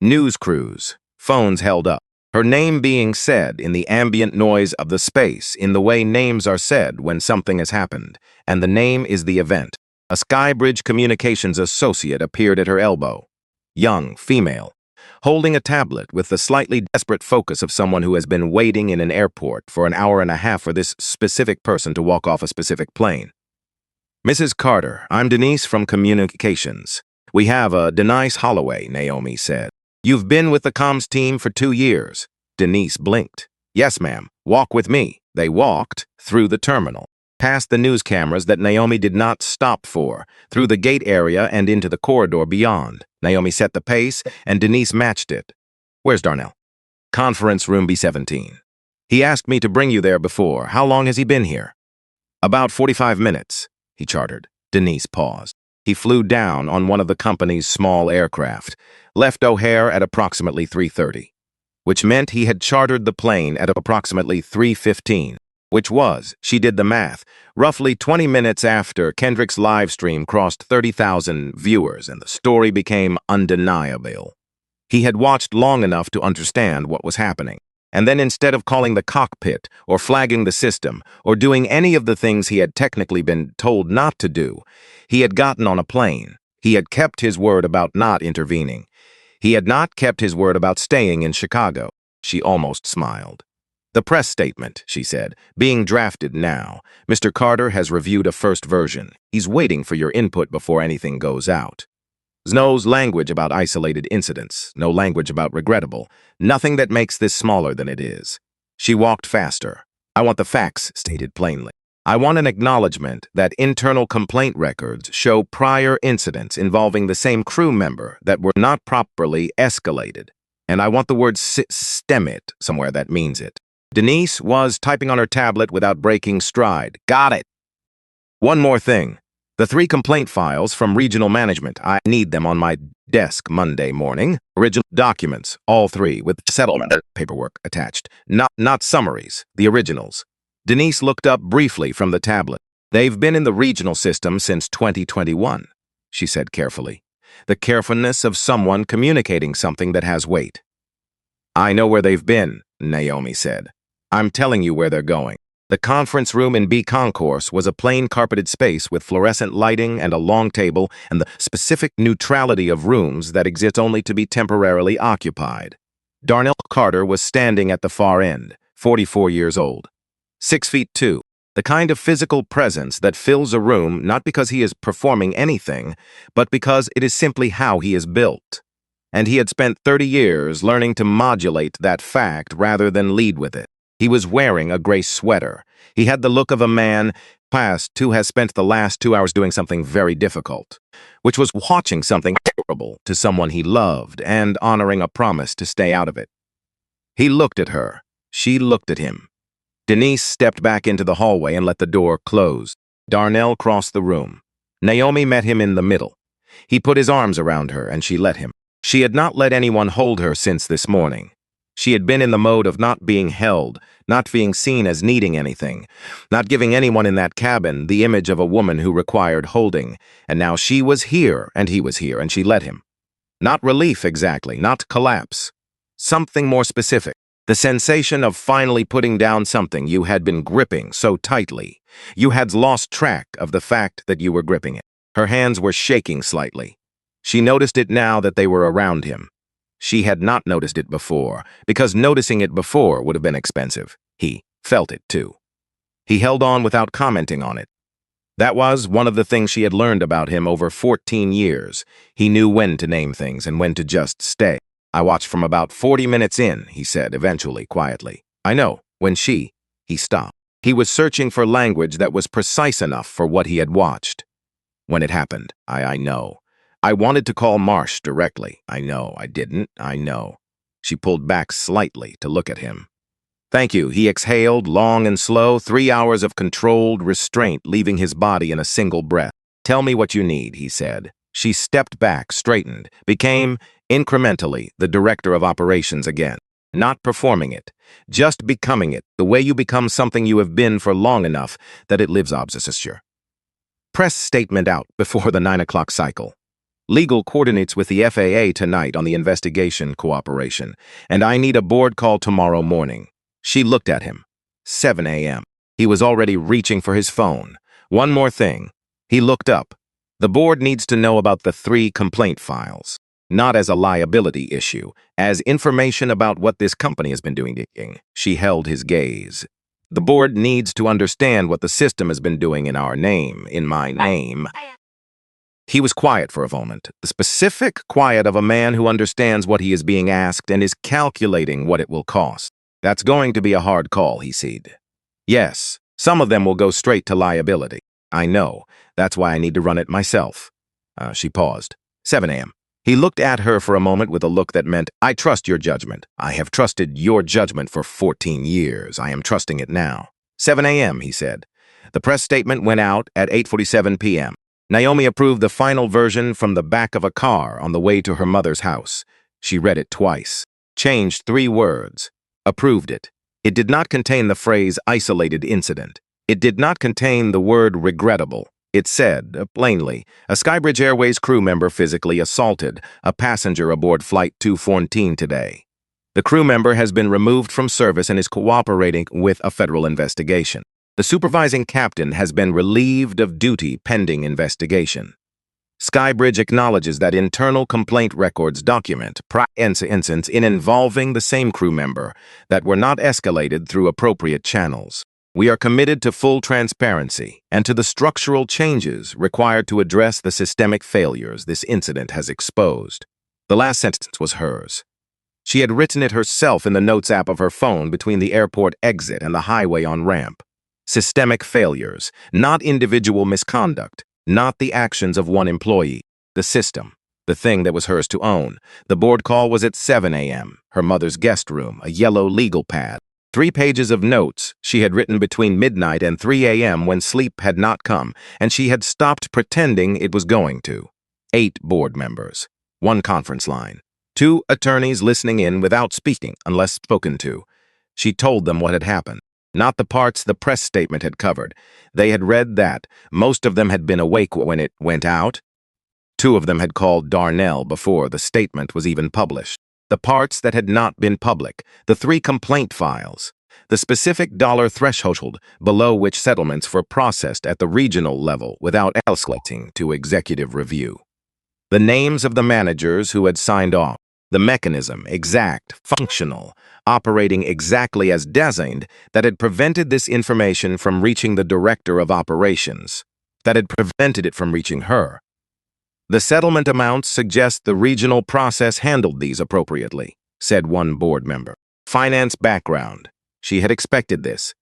News crews, phones held up, her name being said in the ambient noise of the space in the way names are said when something has happened, and the name is the event. A Skybridge communications associate appeared at her elbow. Young, female, holding a tablet with the slightly desperate focus of someone who has been waiting in an airport for an hour and a half for this specific person to walk off a specific plane. Mrs. Carter, I'm Denise from Communications. We have a Denise Holloway, Naomi said. You've been with the comms team for 2 years. Denise blinked. Yes, ma'am. Walk with me. They walked through the terminal, past the news cameras that Naomi did not stop for, through the gate area and into the corridor beyond. Naomi set the pace, and Denise matched it. Where's Darnell? Conference room B17. He asked me to bring you there before. How long has he been here? About 45 minutes, he chartered. Denise paused. He flew down on one of the company's small aircraft, left O'Hare at approximately 3:30, which meant he had chartered the plane at approximately 3:15, which was, she did the math, roughly 20 minutes after Kendrick's live stream crossed 30,000 viewers and the story became undeniable. He had watched long enough to understand what was happening. And then instead of calling the cockpit or flagging the system or doing any of the things he had technically been told not to do, he had gotten on a plane. He had kept his word about not intervening. He had not kept his word about staying in Chicago. She almost smiled. The press statement, she said, being drafted now. Mr. Carter has reviewed a first version. He's waiting for your input before anything goes out. No language about isolated incidents, no language about regrettable, nothing that makes this smaller than it is. She walked faster. I want the facts stated plainly. I want an acknowledgement that internal complaint records show prior incidents involving the same crew member that were not properly escalated. And I want the word systemic somewhere that means it. Denise was typing on her tablet without breaking stride. Got it. One more thing. The 3 complaint files from regional management, I need them on my desk Monday morning. Original documents, all 3, with settlement paperwork attached. Not summaries, the originals. Denise looked up briefly from the tablet. They've been in the regional system since 2021, she said carefully. The carefulness of someone communicating something that has weight. I know where they've been, Naomi said. I'm telling you where they're going. The conference room in B Concourse was a plain carpeted space with fluorescent lighting and a long table and the specific neutrality of rooms that exist only to be temporarily occupied. Darnell Carter was standing at the far end, 44 years old. 6'2", the kind of physical presence that fills a room not because he is performing anything, but because it is simply how he is built. And he had spent 30 years learning to modulate that fact rather than lead with it. He was wearing a gray sweater. He had the look of a man who has spent the last 2 hours doing something very difficult, which was watching something terrible to someone he loved and honoring a promise to stay out of it. He looked at her. She looked at him. Denise stepped back into the hallway and let the door close. Darnell crossed the room. Naomi met him in the middle. He put his arms around her and she let him. She had not let anyone hold her since this morning. She had been in the mode of not being held, not being seen as needing anything, not giving anyone in that cabin the image of a woman who required holding, and now she was here and he was here and she let him. Not relief exactly, not collapse. Something more specific. The sensation of finally putting down something you had been gripping so tightly. You had lost track of the fact that you were gripping it. Her hands were shaking slightly. She noticed it now that they were around him. She had not noticed it before, because noticing it before would have been expensive. He felt it, too. He held on without commenting on it. That was one of the things she had learned about him over 14 years. He knew when to name things and when to just stay. I watched from about 40 minutes in, he said, eventually, quietly. I know, he stopped. He was searching for language that was precise enough for what he had watched. When it happened, I know. I wanted to call Marsh directly. I know, I didn't, I know. She pulled back slightly to look at him. Thank you, he exhaled, long and slow, 3 hours of controlled restraint leaving his body in a single breath. Tell me what you need, he said. She stepped back, straightened, became, incrementally, the director of operations again. not performing it, just becoming it, the way you become something you have been for long enough that it lives obsessure. Press statement out before the 9 o'clock cycle. Legal coordinates with the FAA tonight on the investigation cooperation, and I need a board call tomorrow morning. She looked at him. 7 a.m. He was already reaching for his phone. One more thing. He looked up. The board needs to know about the 3 complaint files, not as a liability issue, as information about what this company has been doing. She held his gaze. The board needs to understand what the system has been doing in our name, in my name. He was quiet for a moment, the specific quiet of a man who understands what he is being asked and is calculating what it will cost. That's going to be a hard call, he said. Yes, some of them will go straight to liability. I know. That's why I need to run it myself. She paused. 7 a.m. He looked at her for a moment with a look that meant, I trust your judgment. I have trusted your judgment for 14 years. I am trusting it now. 7 a.m., he said. The press statement went out at 8:47 p.m. Naomi approved the final version from the back of a car on the way to her mother's house. She read it twice, changed 3 words, approved it. It did not contain the phrase isolated incident. It did not contain the word regrettable. It said, plainly, a Skybridge Airways crew member physically assaulted a passenger aboard Flight 214 today. The crew member has been removed from service and is cooperating with a federal investigation. The supervising captain has been relieved of duty pending investigation. Skybridge acknowledges that internal complaint records document incidents involving the same crew member that were not escalated through appropriate channels. We are committed to full transparency and to the structural changes required to address the systemic failures this incident has exposed. The last sentence was hers. She had written it herself in the notes app of her phone between the airport exit and the highway on-ramp. Systemic failures, not individual misconduct, not the actions of one employee, the system, the thing that was hers to own. The board call was at 7 a.m., her mother's guest room, a yellow legal pad, 3 pages of notes she had written between midnight and 3 a.m. when sleep had not come, and she had stopped pretending it was going to. 8 board members, 1 conference line, 2 attorneys listening in without speaking unless spoken to. She told them what had happened. Not the parts the press statement had covered. They had read that. Most of them had been awake when it went out. 2 of them had called Darnell before the statement was even published. The parts that had not been public, the 3 complaint files, the specific dollar threshold below which settlements were processed at the regional level without escalating to executive review. The names of the managers who had signed off, the mechanism, exact, functional, operating exactly as designed, that had prevented this information from reaching the director of operations, that had prevented it from reaching her. The settlement amounts suggest the regional process handled these appropriately, said one board member. Finance background. She had expected this.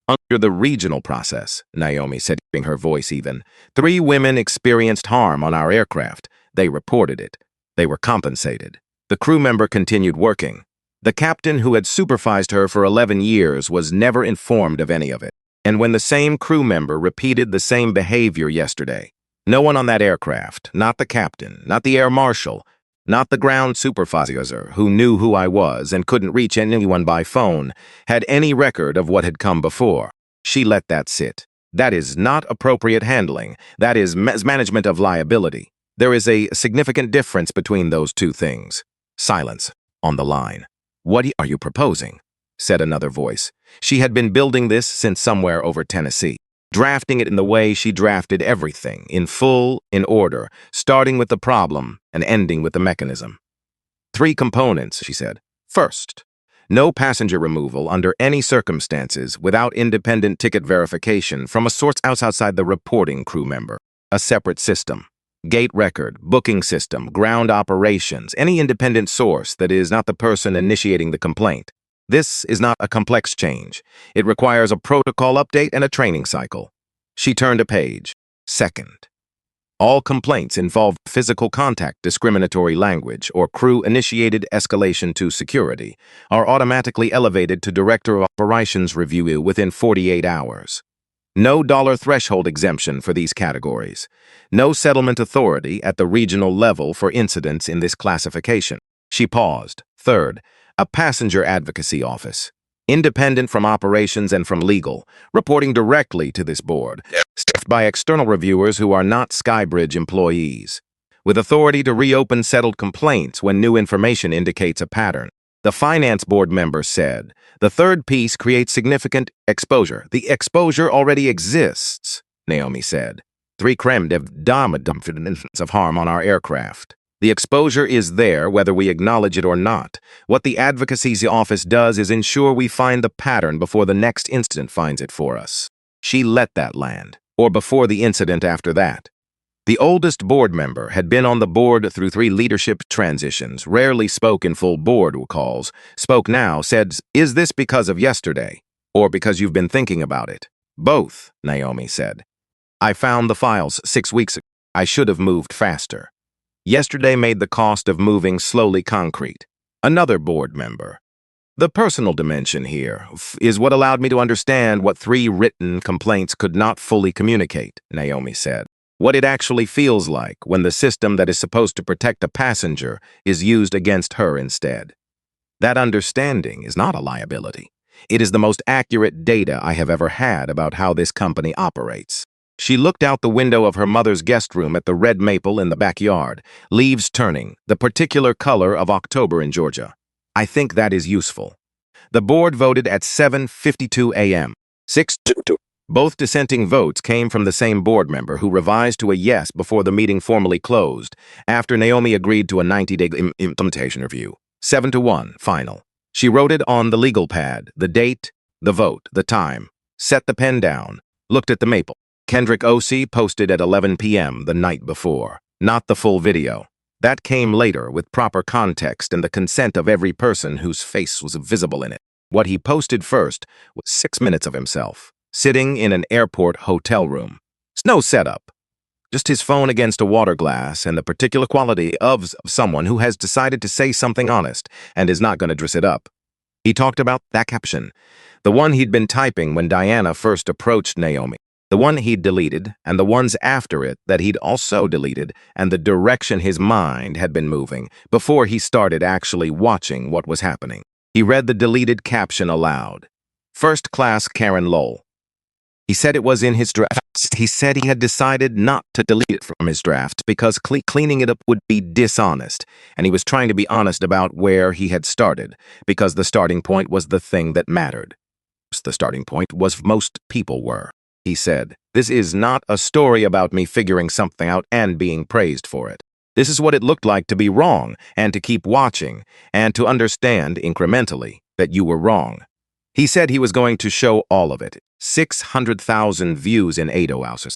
Under the regional process, Naomi said, keeping her voice even, 3 women experienced harm on our aircraft. They reported it. They were compensated. The crew member continued working. The captain who had supervised her for 11 years was never informed of any of it. And when the same crew member repeated the same behavior yesterday, no one on that aircraft, not the captain, not the air marshal, not the ground supervisor who knew who I was and couldn't reach anyone by phone, had any record of what had come before. She let that sit. That is not appropriate handling. That is management of liability. There is a significant difference between those 2 things. Silence on the line. What are you proposing? Said another voice. She had been building this since somewhere over Tennessee, drafting it in the way she drafted everything, in full, in order, starting with the problem and ending with the mechanism. 3 components, she said. First, no passenger removal under any circumstances without independent ticket verification from a source outside the reporting crew member. A separate system. Gate record, booking system, ground operations, any independent source that is not the person initiating the complaint. This is not a complex change. It requires a protocol update and a training cycle. She turned a page. Second, all complaints involve physical contact, discriminatory language, or crew-initiated escalation to security are automatically elevated to Director of Operations review within 48 hours. No dollar threshold exemption for these categories. No settlement authority at the regional level for incidents in this classification. She paused. Third, a passenger advocacy office, independent from operations and from legal, reporting directly to this board, staffed by external reviewers who are not Skybridge employees, with authority to reopen settled complaints when new information indicates a pattern. The finance board member said, "The third piece creates significant exposure. The exposure already exists," Naomi said. 3 creme de dame of harm on our aircraft. The exposure is there whether we acknowledge it or not. What the advocacy office does is ensure we find the pattern before the next incident finds it for us. She let that land, or before the incident after that. The oldest board member had been on the board through 3 leadership transitions, rarely spoke in full board calls, spoke now, said, "Is this because of yesterday, or because you've been thinking about it?" "Both," Naomi said. "I found the files 6 weeks ago. I should have moved faster. Yesterday made the cost of moving slowly concrete." Another board member. "The personal dimension here is what allowed me to understand what 3 written complaints could not fully communicate," Naomi said. "What it actually feels like when the system that is supposed to protect a passenger is used against her instead. That understanding is not a liability. It is the most accurate data I have ever had about how this company operates." She looked out the window of her mother's guest room at the red maple in the backyard, leaves turning, the particular color of October in Georgia. "I think that is useful." The board voted at 7:52 a.m. 6-2. Both dissenting votes came from the same board member who revised to a yes before the meeting formally closed, after Naomi agreed to a 90-day implementation review. 7-1, final. She wrote it on the legal pad, the date, the vote, the time, set the pen down, looked at the maple. Kendrick O.C. posted at 11 p.m. the night before, not the full video. That came later with proper context and the consent of every person whose face was visible in it. What he posted first was 6 minutes of himself, sitting in an airport hotel room. It's no setup, just his phone against a water glass and the particular quality of someone who has decided to say something honest and is not going to dress it up. He talked about that caption, the one he'd been typing when Diana first approached Naomi, the one he'd deleted, and the ones after it that he'd also deleted, and the direction his mind had been moving before he started actually watching what was happening. He read the deleted caption aloud. "First class Karen Lowell." He said it was in his draft. He said he had decided not to delete it from his draft because cleaning it up would be dishonest, and he was trying to be honest about where he had started, because the starting point was the thing that mattered. The starting point was most people were. He said, "This is not a story about me figuring something out and being praised for it. This is what it looked like to be wrong and to keep watching and to understand incrementally that you were wrong." He said he was going to show all of it, 600,000 views in 8 hours.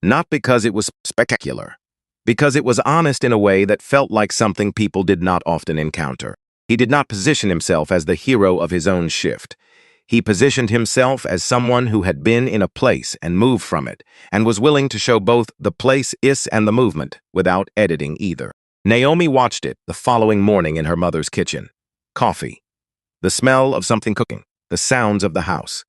Not because it was spectacular, because it was honest in a way that felt like something people did not often encounter. He did not position himself as the hero of his own shift. He positioned himself as someone who had been in a place and moved from it, and was willing to show both the place and the movement without editing either. Naomi watched it the following morning in her mother's kitchen. Coffee, the smell of something cooking, the sounds of the house.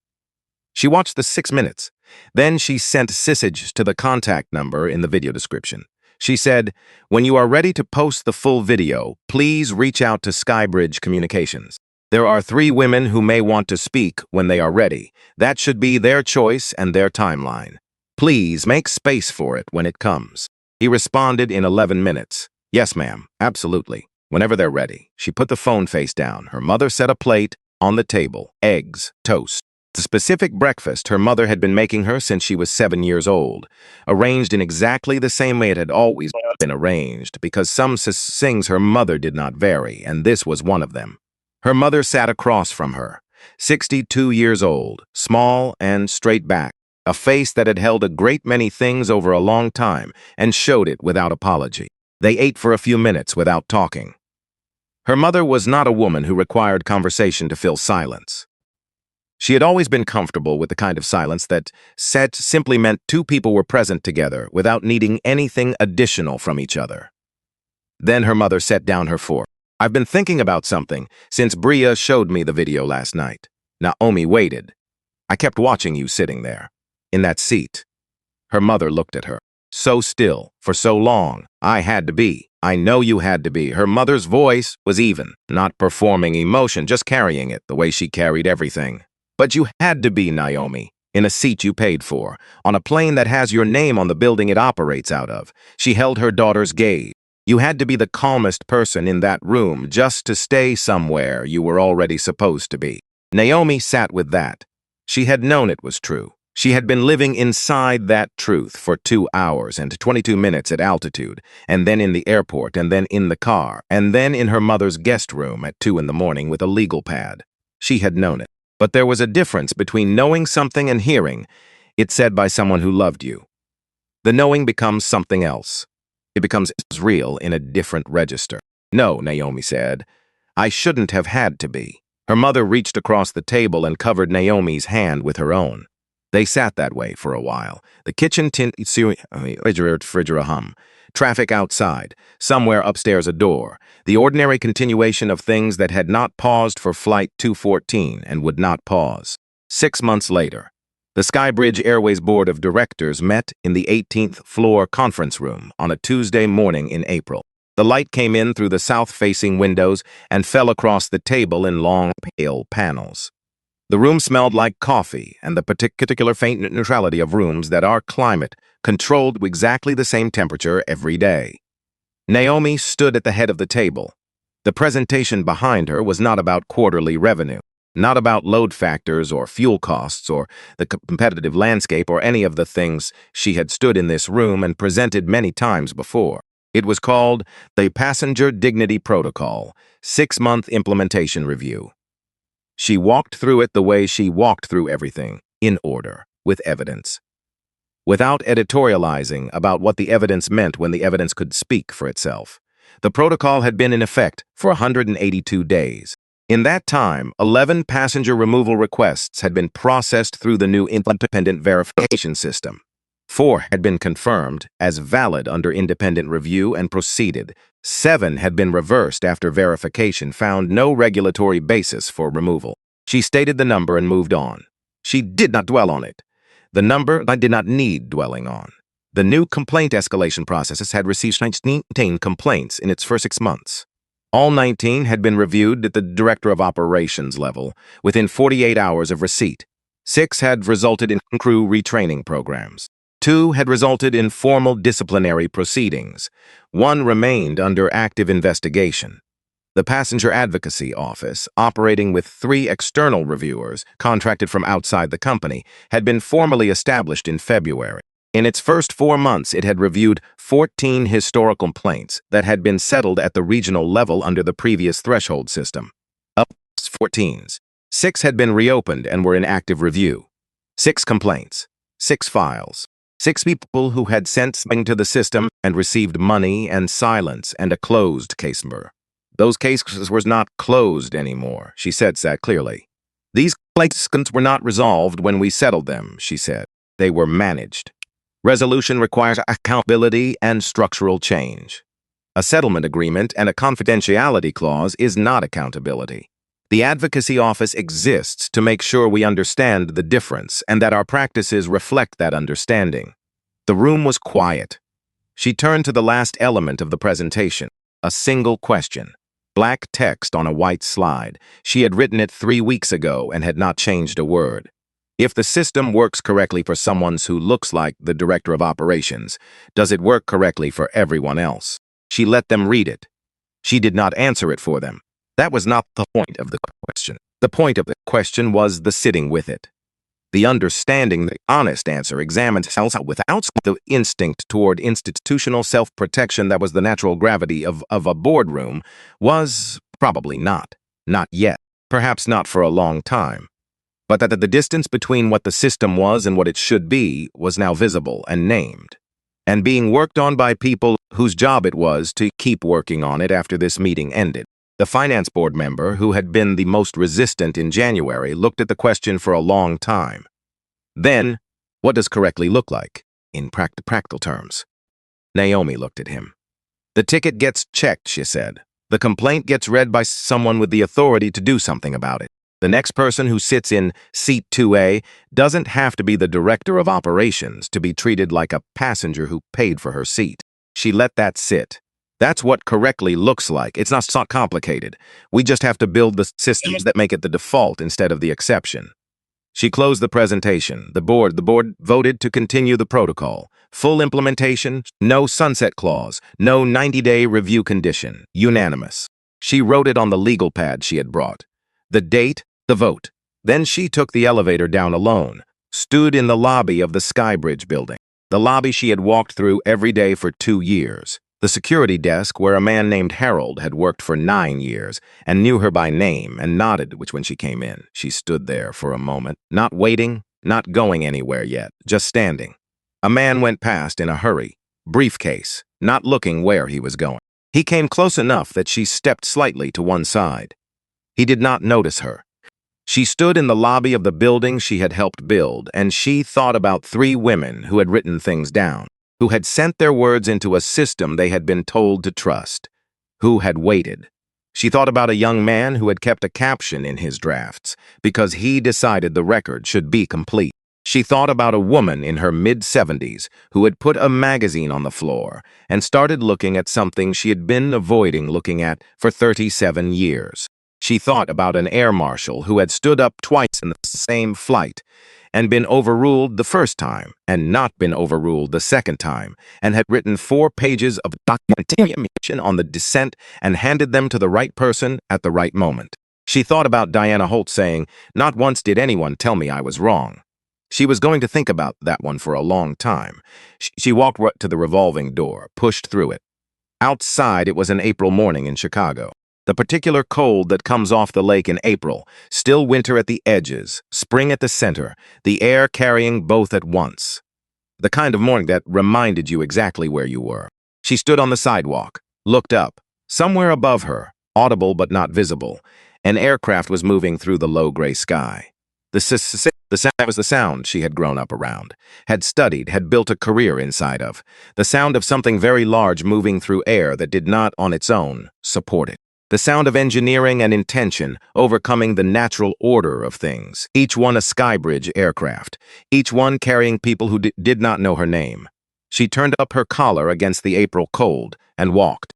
She watched the 6 minutes. Then she sent message to the contact number in the video description. She said, "When you are ready to post the full video, please reach out to Skybridge Communications. There are 3 women who may want to speak when they are ready. That should be their choice and their timeline. Please make space for it when it comes." He responded in 11 minutes. "Yes, ma'am, absolutely. Whenever they're ready." She put the phone face down. Her mother set a plate on the table, eggs, toast. The specific breakfast her mother had been making her since she was 7 years old, arranged in exactly the same way it had always been arranged, because some things her mother did not vary, and this was one of them. Her mother sat across from her, 62 years old, small and straight back, a face that had held a great many things over a long time and showed it without apology. They ate for a few minutes without talking. Her mother was not a woman who required conversation to fill silence. She had always been comfortable with the kind of silence that simply meant 2 people were present together without needing anything additional from each other. Then her mother set down her fork. "I've been thinking about something since Bria showed me the video last night." Naomi waited. "I kept watching you sitting there, in that seat." Her mother looked at her. "So still, for so long, I had to be. I know you had to be. Her mother's voice was even, not performing emotion, just carrying it the way she carried everything. But you had to be, Naomi, in a seat you paid for, on a plane that has your name on the building it operates out of. She held her daughter's gaze. You had to be the calmest person in that room just to stay somewhere you were already supposed to be. Naomi sat with that. She had known it was true. She had been living inside that truth for 2 hours and 22 minutes at altitude, and then in the airport, and then in the car, and then in her mother's guest room at 2 in the morning with a legal pad. She had known it. But there was a difference between knowing something and hearing it said by someone who loved you. The knowing becomes something else. It becomes real in a different register. No, Naomi said. I shouldn't have had to be. Her mother reached across the table and covered Naomi's hand with her own. They sat that way for a while. The kitchen refrigerator hum. Traffic outside. Somewhere upstairs a door. The ordinary continuation of things that had not paused for Flight 214 and would not pause. 6 months later, the Skybridge Airways Board of Directors met in the 18th floor conference room on a Tuesday morning in April. The light came in through the south-facing windows and fell across the table in long, pale panels. The room smelled like coffee and the particular faint neutrality of rooms that are climate controlled with exactly the same temperature every day. Naomi stood at the head of the table. The presentation behind her was not about quarterly revenue, not about load factors or fuel costs or the competitive landscape or any of the things she had stood in this room and presented many times before. It was called the Passenger Dignity Protocol, 6-month implementation review. She walked through it the way she walked through everything, in order, with evidence. Without editorializing about what the evidence meant when the evidence could speak for itself. The protocol had been in effect for 182 days. In that time, 11 passenger removal requests had been processed through the new independent verification system. 4 had been confirmed as valid under independent review and proceeded. 7 had been reversed after verification found no regulatory basis for removal. She stated the number and moved on. She did not dwell on it. The number I did not need dwelling on. The new complaint escalation processes had received 19 complaints in its first 6 months. All 19 had been reviewed at the Director of Operations level within 48 hours of receipt. 6 had resulted in crew retraining programs. 2 had resulted in formal disciplinary proceedings. 1 remained under active investigation. The Passenger Advocacy Office, operating with 3 external reviewers contracted from outside the company, had been formally established in February. In its first 4 months, it had reviewed 14 historical complaints that had been settled at the regional level under the previous threshold system. Up 14s. 6 had been reopened and were in active review. 6 complaints. 6 files. 6 people who had sent something to the system and received money and silence and a closed case number. Those cases were not closed anymore, she said clearly. These complaints were not resolved when we settled them, she said. They were managed. Resolution requires accountability and structural change. A settlement agreement and a confidentiality clause is not accountability. The Advocacy Office exists to make sure we understand the difference and that our practices reflect that understanding. The room was quiet. She turned to the last element of the presentation, a single question. Black text on a white slide. She had written it 3 weeks ago and had not changed a word. If the system works correctly for someone who looks like the Director of Operations, does it work correctly for everyone else? She let them read it. She did not answer it for them. That was not the point of the question. The point of the question was the sitting with it. The understanding, the honest answer examined cells without the instinct toward institutional self-protection that was the natural gravity of a boardroom was probably not. Not yet. Perhaps not for a long time. But that the distance between what the system was and what it should be was now visible and named, and being worked on by people whose job it was to keep working on it after this meeting ended. The finance board member, who had been the most resistant in January, looked at the question for a long time. Then, what does correctly look like, in practical terms? Naomi looked at him. The ticket gets checked, she said. The complaint gets read by someone with the authority to do something about it. The next person who sits in seat 2A doesn't have to be the Director of Operations to be treated like a passenger who paid for her seat. She let that sit. That's what correctly looks like. It's not complicated. We just have to build the systems that make it the default instead of the exception. She closed the presentation. The board voted to continue the protocol. Full implementation, no sunset clause, no 90-day review condition. Unanimous. She wrote it on the legal pad she had brought. The date, the vote. Then she took the elevator down alone, stood in the lobby of the Skybridge building, the lobby she had walked through every day for 2 years. The security desk where a man named Harold had worked for 9 years and knew her by name and nodded when she came in. She stood there for a moment, not waiting, not going anywhere yet, just standing. A man went past in a hurry, briefcase, not looking where he was going. He came close enough that she stepped slightly to one side. He did not notice her. She stood in the lobby of the building she had helped build, and she thought about 3 women who had written things down, who had sent their words into a system they had been told to trust, who had waited. She thought about a young man who had kept a caption in his drafts because he decided the record should be complete. She thought about a woman in her mid-70s who had put a magazine on the floor and started looking at something she had been avoiding looking at for 37 years. She thought about an air marshal who had stood up twice in the same flight and been overruled the first time and not been overruled the second time, and had written 4 pages of documentation on the dissent and handed them to the right person at the right moment. She thought about Diana Holt saying, "Not once did anyone tell me I was wrong." She was going to think about that one for a long time. She walked right to the revolving door, pushed through it. Outside, it was an April morning in Chicago. The particular cold that comes off the lake in April, still winter at the edges, spring at the center, the air carrying both at once. The kind of morning that reminded you exactly where you were. She stood on the sidewalk, looked up. Somewhere above her, audible but not visible, an aircraft was moving through the low gray sky. The sound was the sound she had grown up around, had studied, had built a career inside of. The sound of something very large moving through air that did not, on its own, support it. The sound of engineering and intention overcoming the natural order of things, each one a Skybridge aircraft, each one carrying people who did not know her name. She turned up her collar against the April cold and walked.